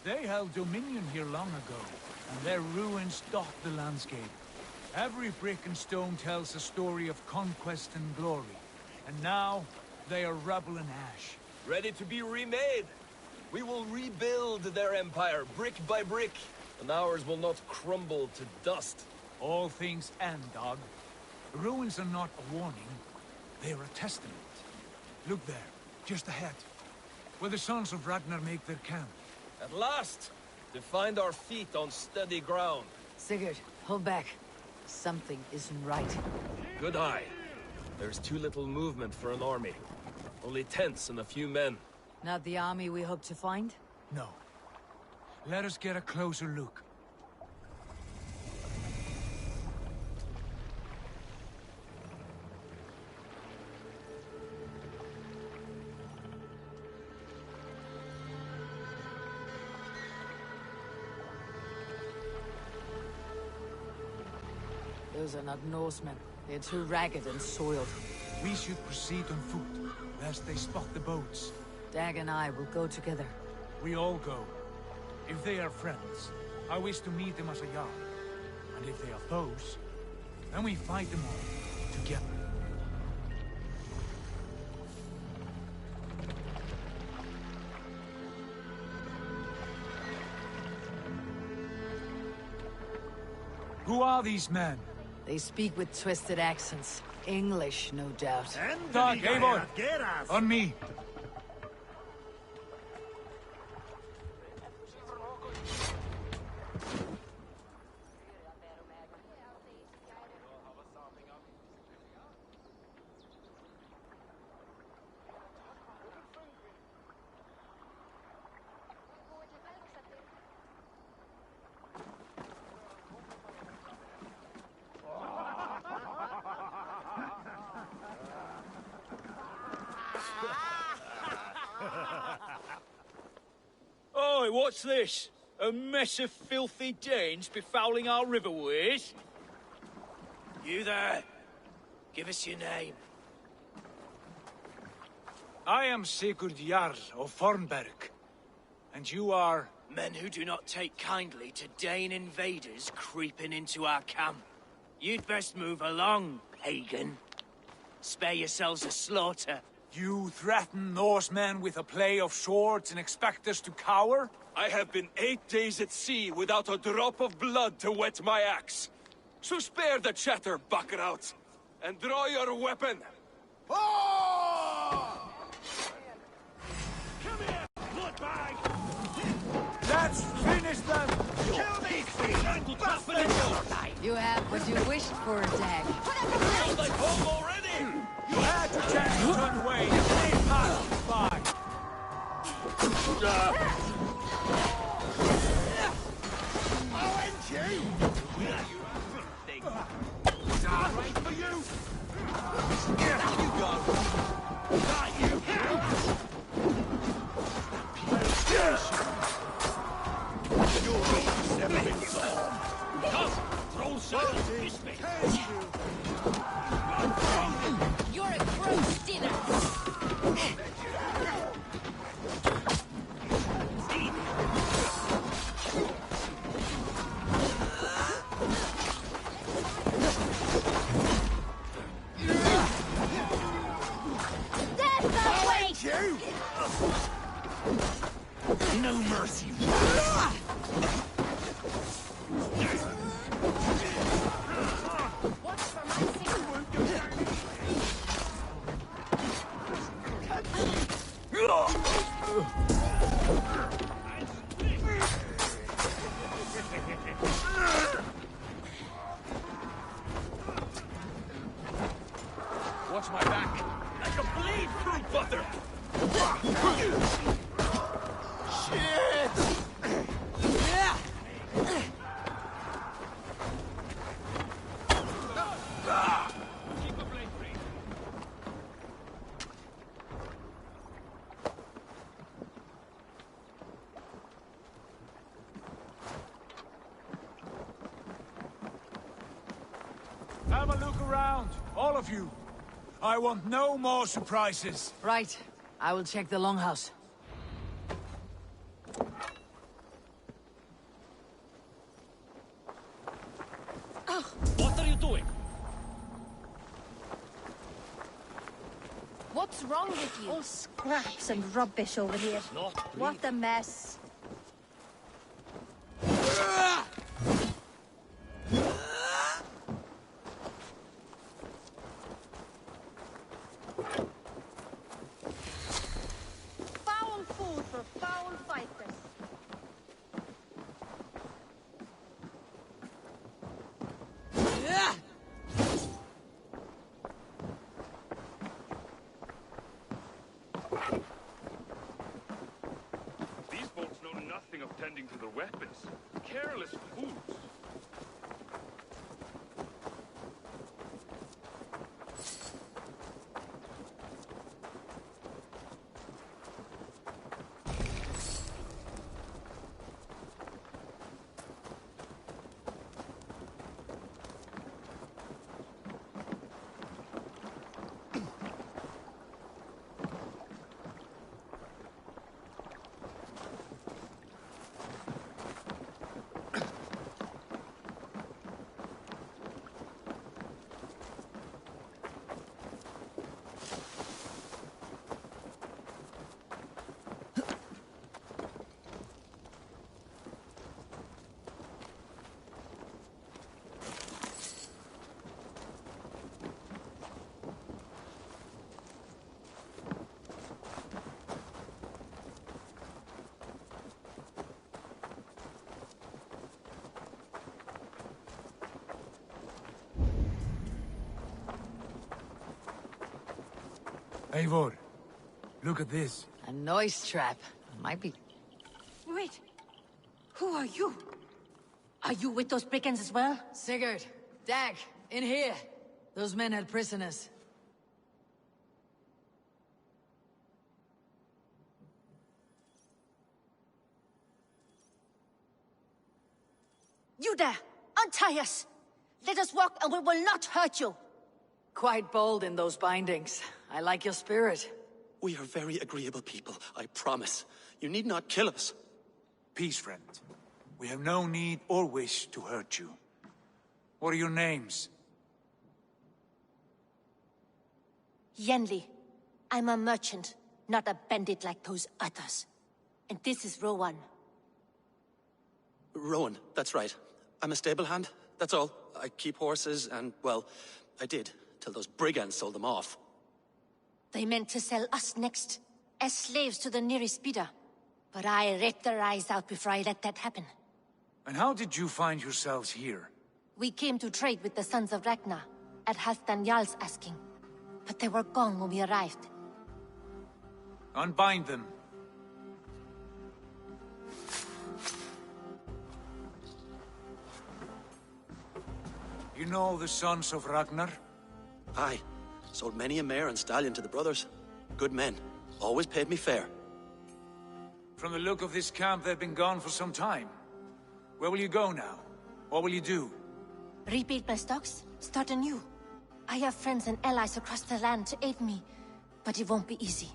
Speaker 6: They held dominion here long ago, and their ruins dot the landscape. Every brick and stone tells a story of conquest and glory. And now, they are rubble and ash.
Speaker 3: Ready to be remade. We will rebuild their empire, brick by brick, and ours will not crumble to dust.
Speaker 6: All things end, dog. The ruins are not a warning. They are a testament. Look there, just ahead. where the sons of Ragnar make their camp.
Speaker 3: At last! To find our feet on steady ground.
Speaker 10: Sigurd, hold back. Something isn't right.
Speaker 3: Good eye. There's too little movement for an army. Only tents and a few men.
Speaker 10: Not the army we hope to find?
Speaker 6: No. Let us get a closer look.
Speaker 10: Those are not Norsemen. They're too ragged and soiled.
Speaker 6: We should proceed on foot, lest they spot the boats.
Speaker 10: Dag and I will go together.
Speaker 6: We all go. If they are friends, I wish to meet them as a Jarl. And if they are foes, then we fight them all, together. Who are these men?
Speaker 10: They speak with twisted accents. English, no doubt.
Speaker 6: Dag, Eivor! On me!
Speaker 7: Oi, what's this? A mess of filthy Danes befouling our riverways? You there? Give us your name.
Speaker 6: I am Sigurd Jarl of Fornberg. And you are...
Speaker 7: Men who do not take kindly to Dane invaders creeping into our camp. You'd best move along, pagan. Spare yourselves a slaughter.
Speaker 6: You threaten Norsemen with a play of swords and expect us to cower?
Speaker 11: I have been 8 days at sea without a drop of blood to wet my axe. So spare the chatter, buckerouts, and draw your weapon.
Speaker 6: Oh! Come here, bloodbag! Let's finish them! Kill these things!
Speaker 10: You have what you wished for, Dag.
Speaker 11: Sounds like home already!
Speaker 6: You had your chance to run away. They passed you by.
Speaker 22: I'll end you! Is that right for you? Here you go! Got you! You're never been formed!
Speaker 11: Come! Troll son! Miss me!
Speaker 23: You're a gross dinner! That's the way!
Speaker 22: You! No mercy!
Speaker 23: Watch for my
Speaker 11: Watch my back! I can bleed fruit butter!
Speaker 22: Shit!
Speaker 11: Keep a blade free.
Speaker 6: Have a look around, all of you. I want no more surprises.
Speaker 10: Right. I will check the longhouse.
Speaker 11: What are you doing?
Speaker 23: What's wrong with you?
Speaker 24: All scraps and rubbish over here. What a mess.
Speaker 23: Foul
Speaker 11: nothing of tending to their weapons. Careless fools.
Speaker 6: Eivor, look at this.
Speaker 10: A noise trap. Might be...
Speaker 23: Wait. Who are you? Are you with those brigands as well?
Speaker 10: Sigurd, Dag, in here. Those men held prisoners.
Speaker 23: You there! Untie us! Let us walk and we will not hurt you!
Speaker 10: Quite bold in those bindings. I like your spirit.
Speaker 8: We are very agreeable people, I promise. You need not kill us.
Speaker 6: Peace, friend. We have no need or wish to hurt you. What are your names?
Speaker 23: Yenli. I'm a merchant, not a bandit like those others. And this is Rowan.
Speaker 8: Rowan, that's right. I'm a stable hand, that's all. I keep horses and, well, I did, till those brigands sold them off.
Speaker 23: They meant to sell us next, as slaves to the nearest bidder. But I ripped their eyes out before I let that happen.
Speaker 6: And how did you find yourselves here?
Speaker 23: We came to trade with the Sons of Ragnar, at Halfdan Jarl's asking. But they were gone when we arrived.
Speaker 6: Unbind them. You know the Sons of Ragnar?
Speaker 8: Aye. Sold many a mare and stallion to the brothers. Good men. Always paid me fair.
Speaker 6: From the look of this camp, they've been gone for some time. Where will you go now? What will you do?
Speaker 23: Rebuild my stocks, start anew. I have friends and allies across the land to aid me, but it won't be easy.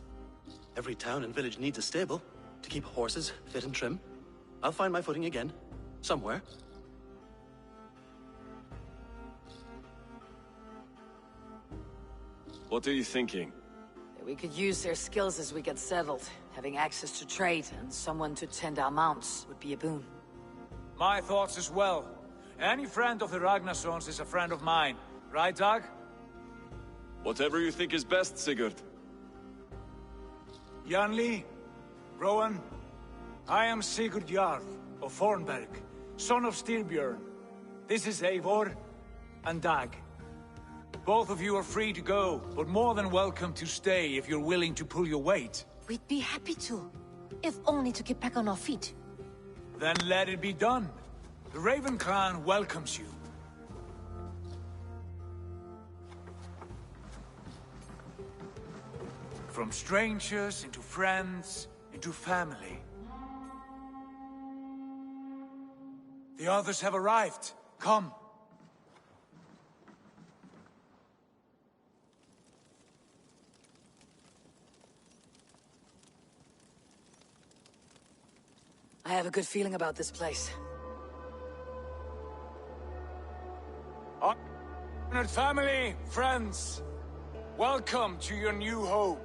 Speaker 8: Every town and village needs a stable to keep horses fit and trim. I'll find my footing again. Somewhere.
Speaker 11: What are you thinking?
Speaker 10: We could use their skills as we get settled. Having access to trade and someone to tend our mounts would be a boon.
Speaker 6: My thoughts as well. Any friend of the Ragnarsons is a friend of mine. Right, Dag?
Speaker 11: Whatever you think is best, Sigurd.
Speaker 6: Janli, Rowan, I am Sigurd Jarl of Fornberg, son of Styrbjörn. This is Eivor and Dag. Both of you are free to go, but more than welcome to stay if you're willing to pull your weight.
Speaker 23: We'd be happy to, if only to get back on our feet.
Speaker 6: Then let it be done. The Raven clan welcomes you. From strangers into friends, into family. The others have arrived. Come.
Speaker 10: I have a good feeling about this place.
Speaker 6: Honored family, friends, welcome to your new home.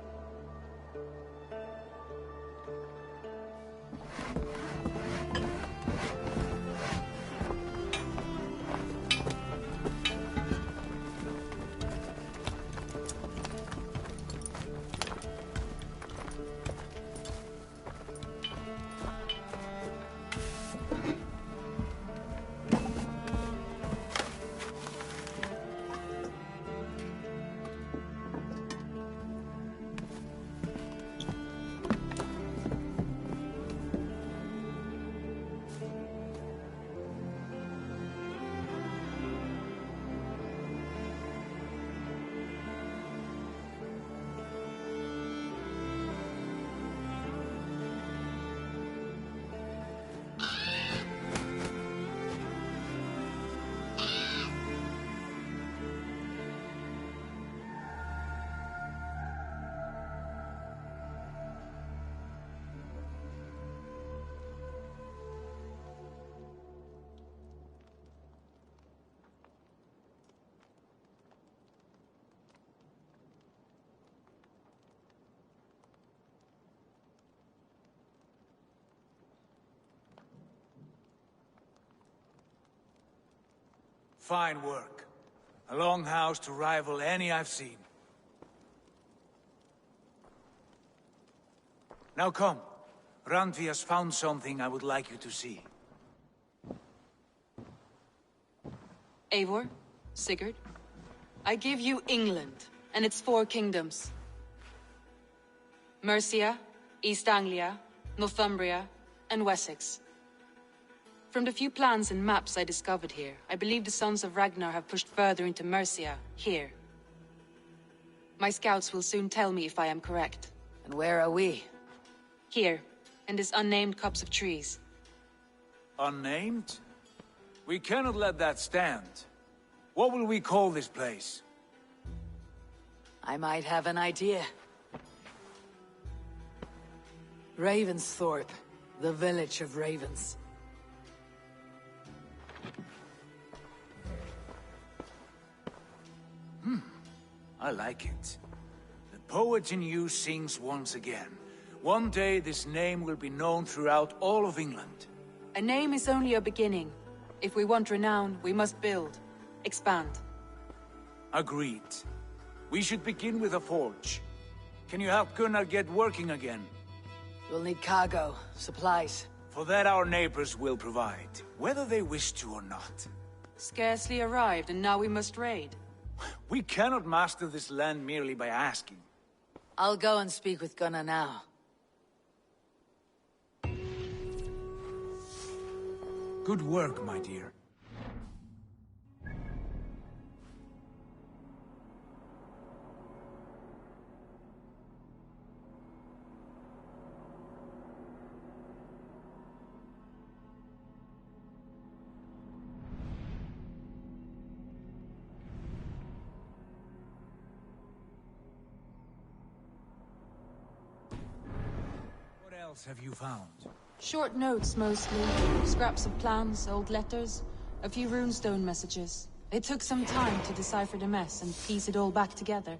Speaker 6: Fine work. A longhouse to rival any I've seen. Now come. Randvi has found something I would like you to see.
Speaker 10: Eivor, Sigurd, I give you England and its 4 kingdoms. Mercia, East Anglia, Northumbria, and Wessex. From the few plans and maps I discovered here, I believe the Sons of Ragnar have pushed further into Mercia, here. My scouts will soon tell me if I am correct.
Speaker 1: And where are we?
Speaker 10: Here, in this unnamed copse of trees.
Speaker 6: Unnamed? We cannot let that stand. What will we call this place?
Speaker 1: I might have an idea. Ravensthorpe, the village of ravens.
Speaker 6: I like it. The poet in you sings once again. One day this name will be known throughout all of England.
Speaker 10: A name is only a beginning. If we want renown, we must build. Expand.
Speaker 6: Agreed. We should begin with a forge. Can you help Gunnar get working again?
Speaker 1: We'll need cargo, supplies.
Speaker 6: For that our neighbors will provide, whether they wish to or not.
Speaker 10: Scarcely arrived, and now we must raid.
Speaker 6: We cannot master this land merely by asking.
Speaker 1: I'll go and speak with Gunnar now.
Speaker 6: Good work, my dear. What else have you found?
Speaker 10: Short notes, mostly. Scraps of plans, old letters, a few runestone messages. It took some time to decipher the mess and piece it all back together.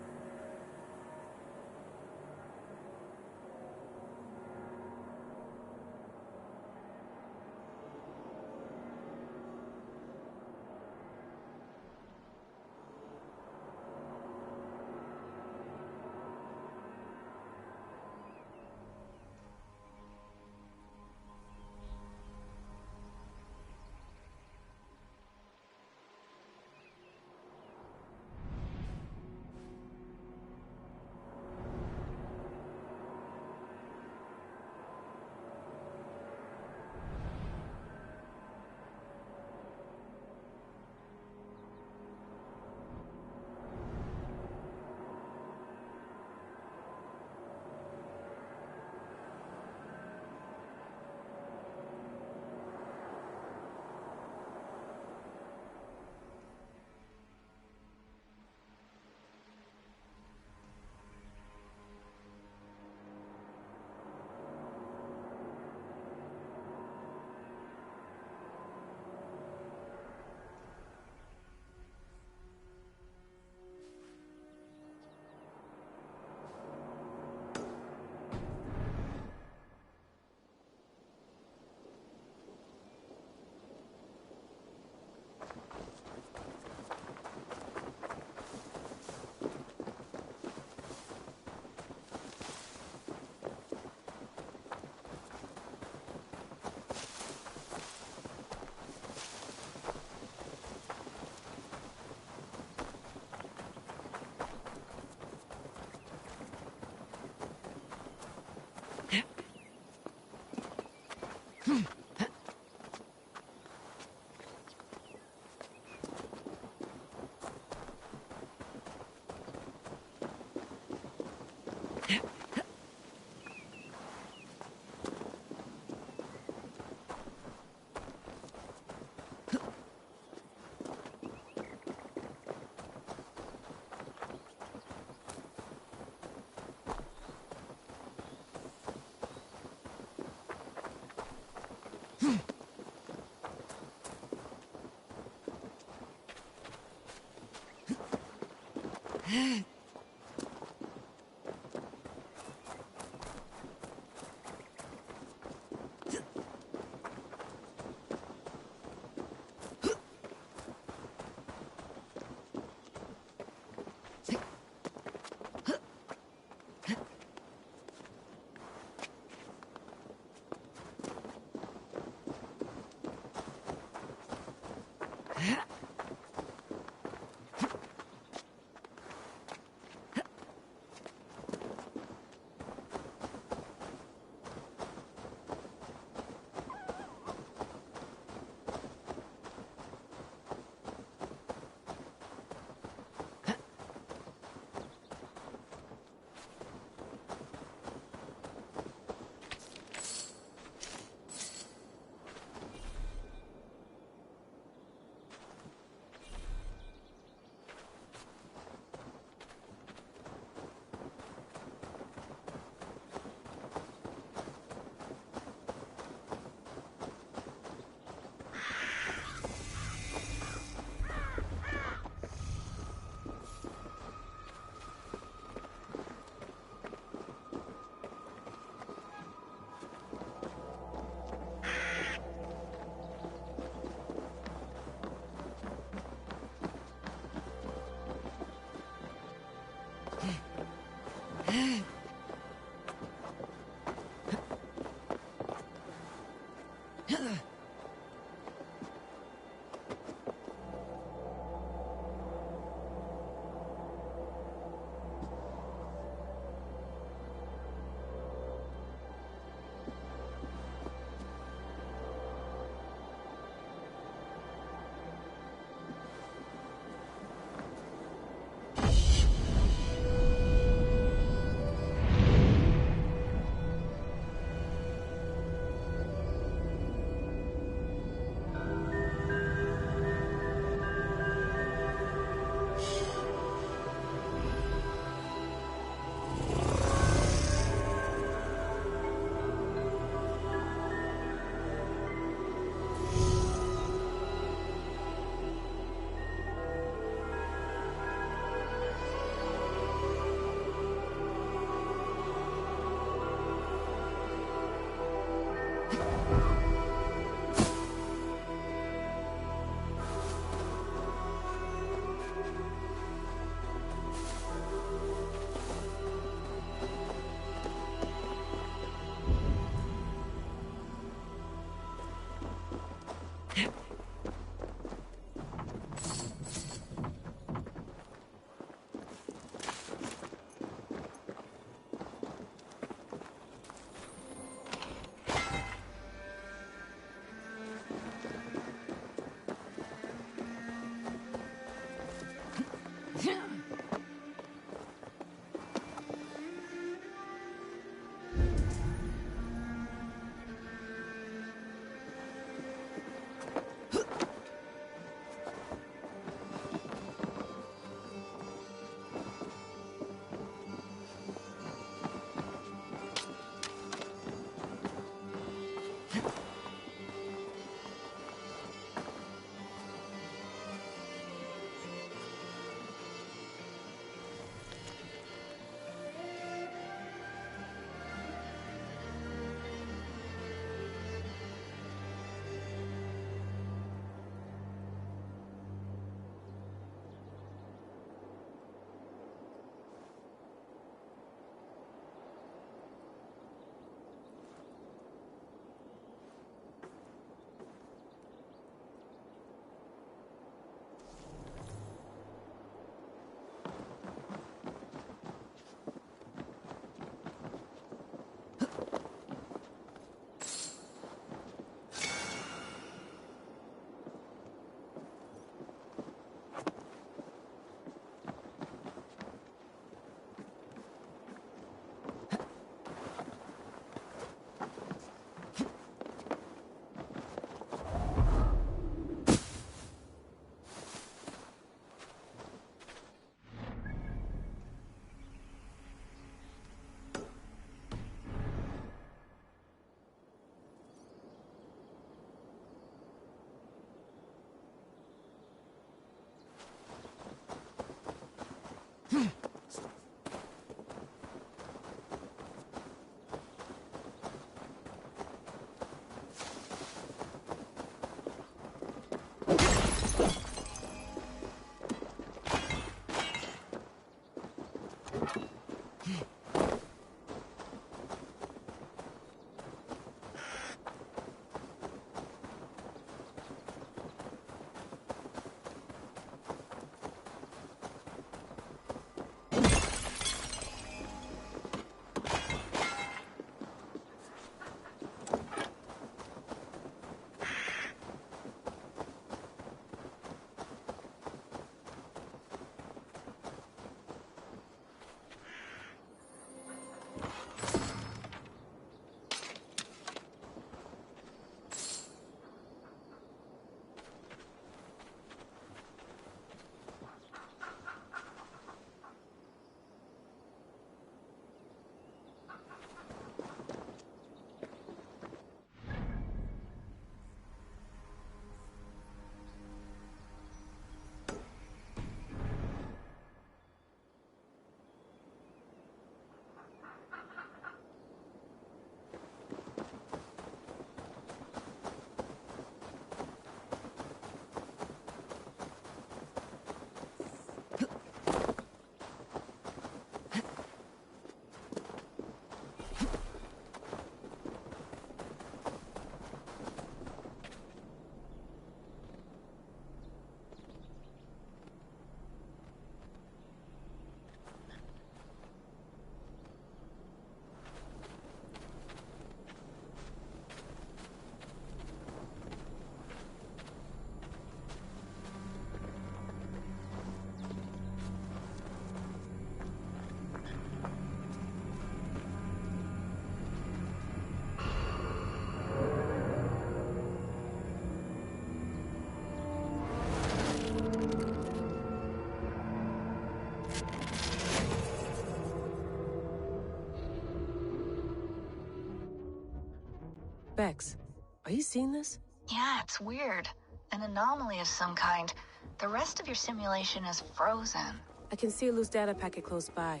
Speaker 18: Bex, are you seeing this?
Speaker 23: Yeah, it's weird. An anomaly of some kind. The rest of your simulation is frozen.
Speaker 18: I can see a loose data packet close by.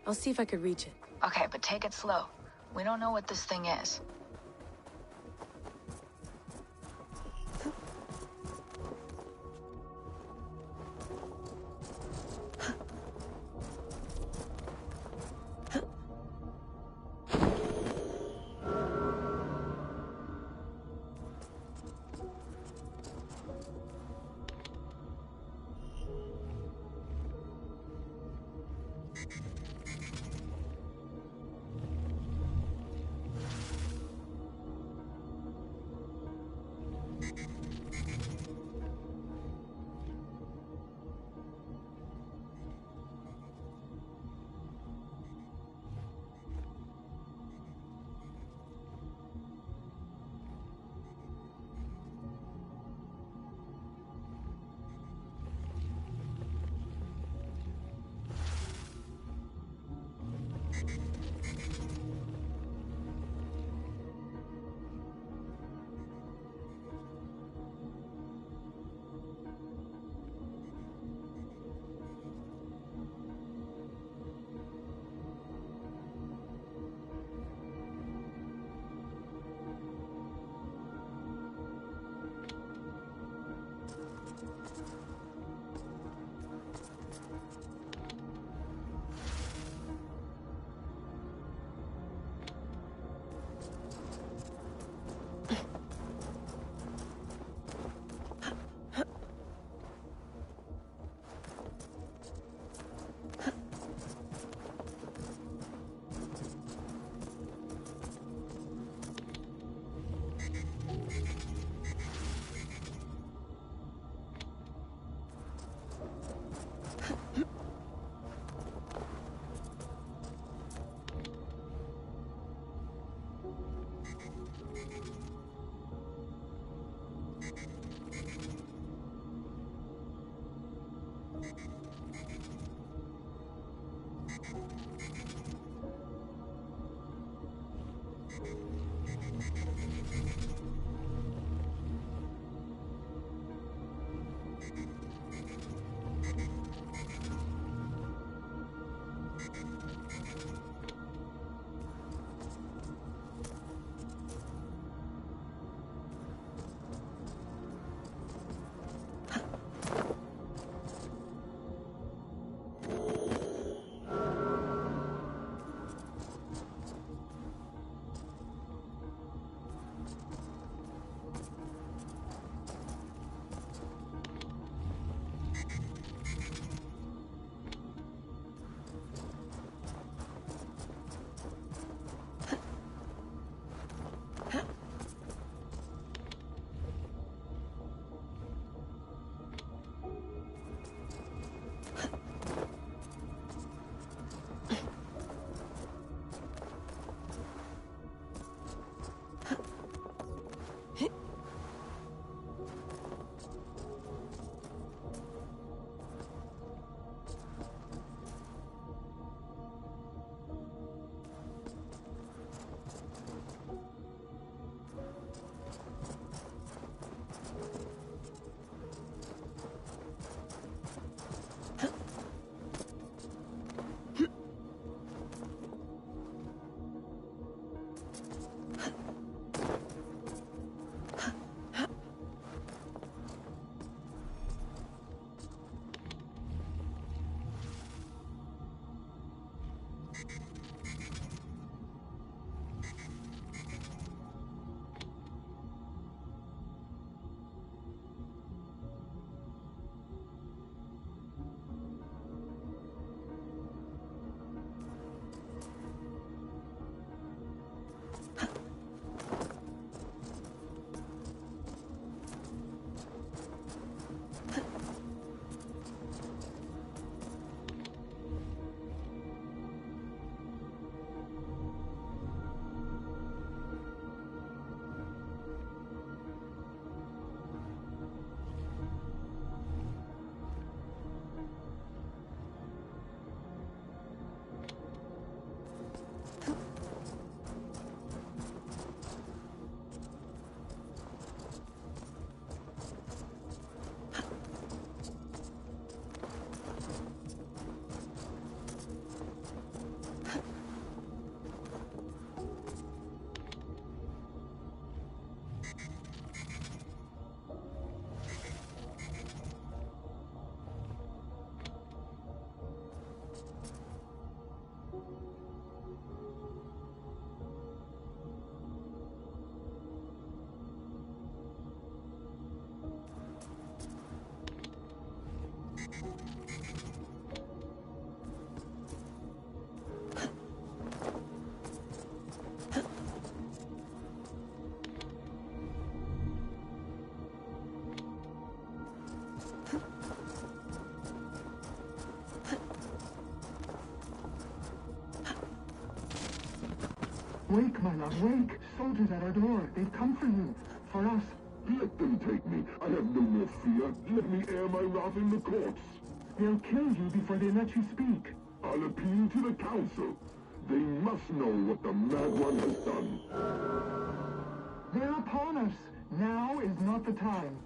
Speaker 18: I'll see if I could reach it.
Speaker 23: Okay, but take it slow. We don't know what this thing is.
Speaker 9: Wake, my love, wake! Soldiers at our door. They've come for you. For us.
Speaker 2: Let them take me. I have no more fear. Let me air my wrath in the courts.
Speaker 9: They'll kill you before they let you speak.
Speaker 2: I'll appeal to the council. They must know what the Mad One has done.
Speaker 9: They're upon us. Now is not the time.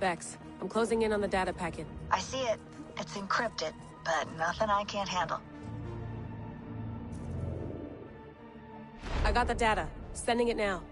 Speaker 18: Bex, I'm closing in on the data packet.
Speaker 4: I see it. It's encrypted, but nothing I can't handle.
Speaker 18: I got the data. Sending it now.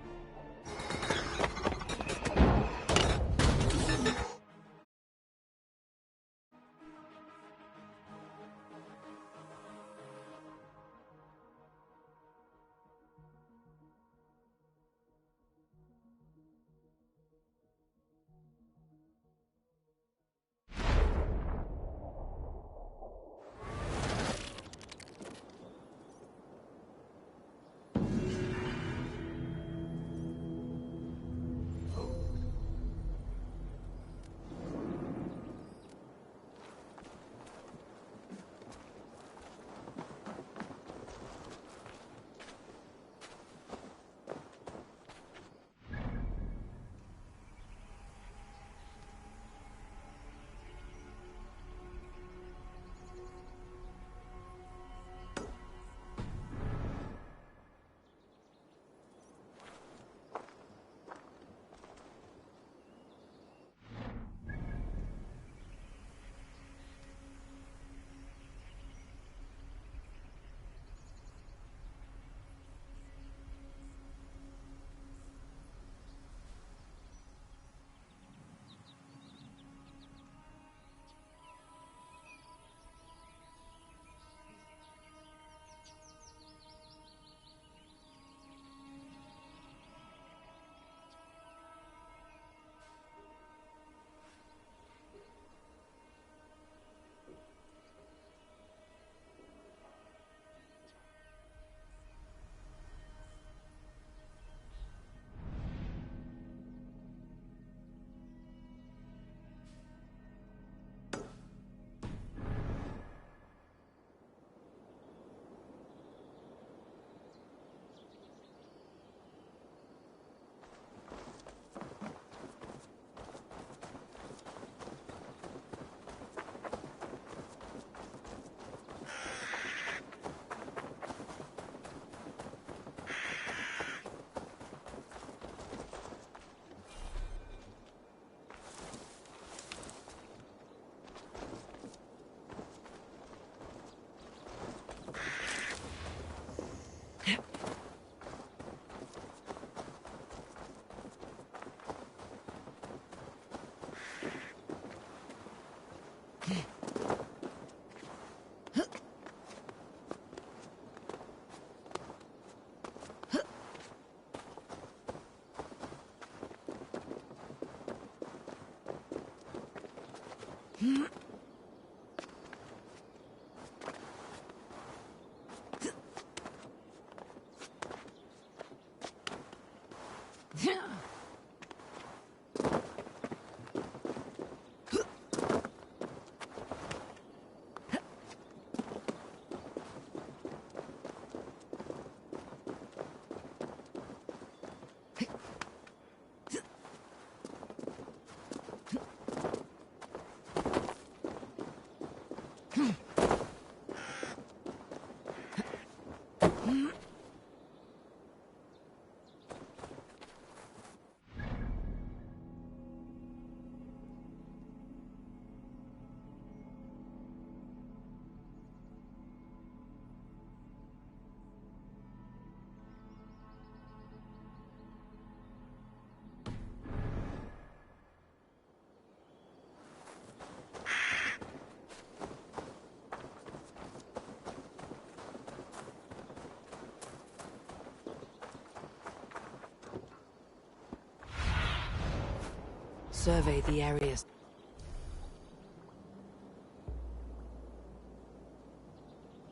Speaker 1: Survey the areas.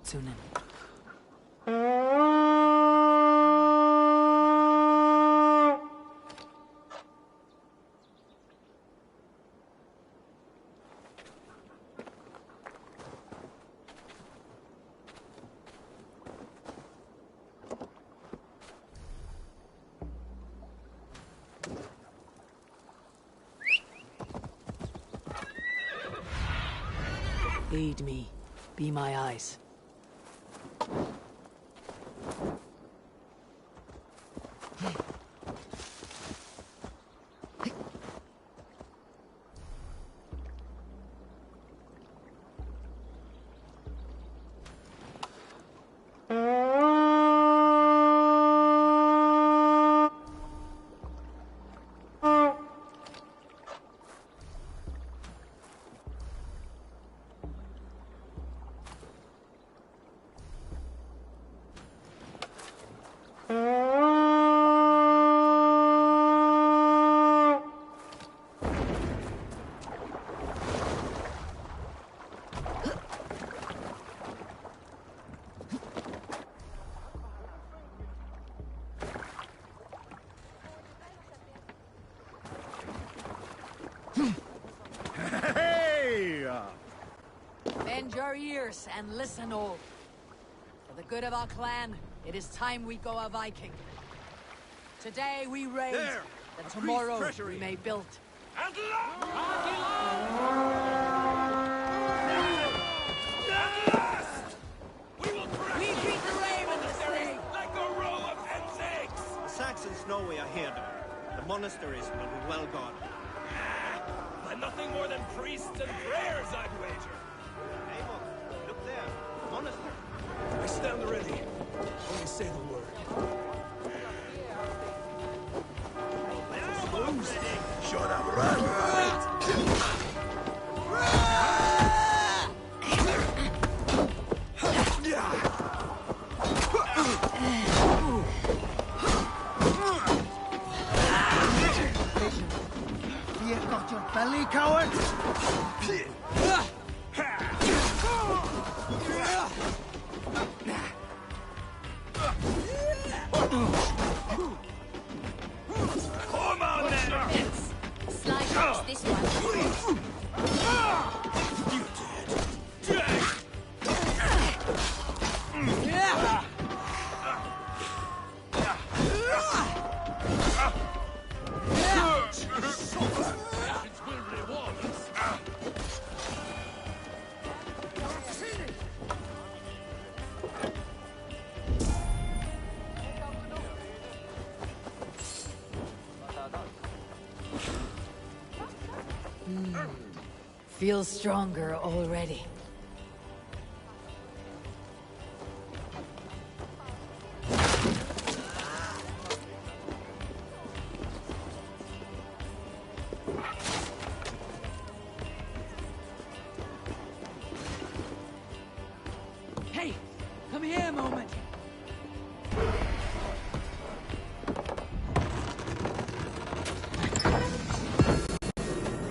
Speaker 1: Sunan. Lead me. Be my eyes.
Speaker 10: Bend your ears and listen, all. For the good of our clan, it is time we go a Viking. Today we raid,
Speaker 22: There!
Speaker 10: that tomorrow we may build.
Speaker 22: We beat the ravens like a row of hen's eggs!
Speaker 12: The Saxons know we are here, though. The monasteries will be well guarded.
Speaker 22: By nothing more than priests and prayers, I'd wager.
Speaker 12: Amos, look there. Monastery.
Speaker 22: I stand ready. Only say the word.
Speaker 5: Shut up, run!
Speaker 22: You got your belly, coward? Come on, then!
Speaker 23: Slide past this one.
Speaker 22: You dead.
Speaker 10: Feel stronger already. Hey, come here a moment.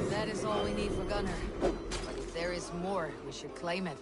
Speaker 10: That is all we need for Gunner. But if there is more, we should claim it.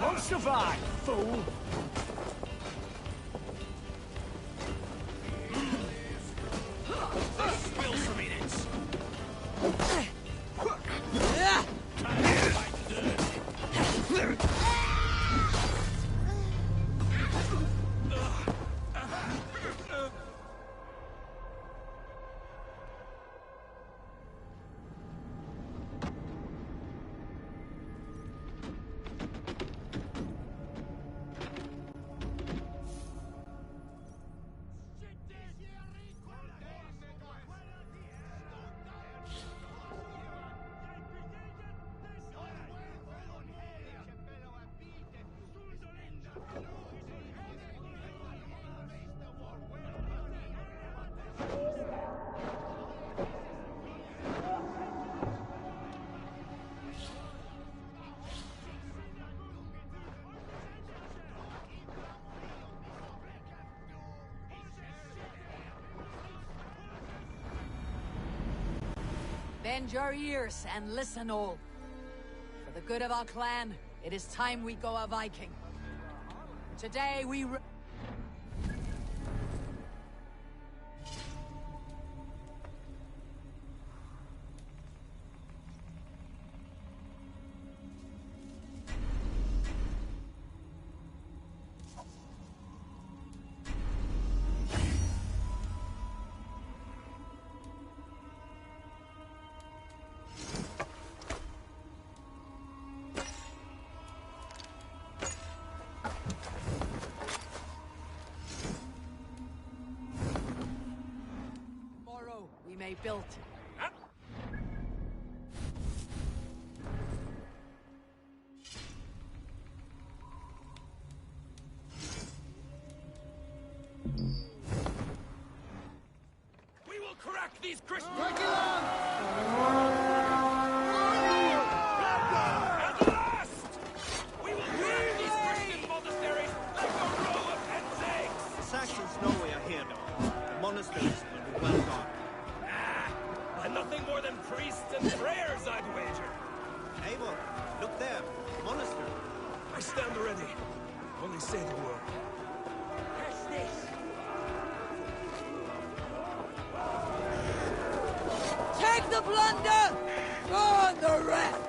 Speaker 22: Won't survive, fool! Spill some in
Speaker 10: Bend your ears and listen all. For the good of our clan, it is time we go a Viking. Today we may build.
Speaker 11: We will crack these Christians!
Speaker 22: Break it on!
Speaker 11: At last! We will crack these Christian monasteries like a row of hen's eggs!
Speaker 12: The Saxons know we are here now. The monasteries will be well guarded.
Speaker 11: And nothing more than priests and prayers, I'd wager.
Speaker 12: Eivor, look there. Monastery.
Speaker 11: I stand ready. Only say the word.
Speaker 22: Catch this!
Speaker 10: Take the plunder! Burn the rest!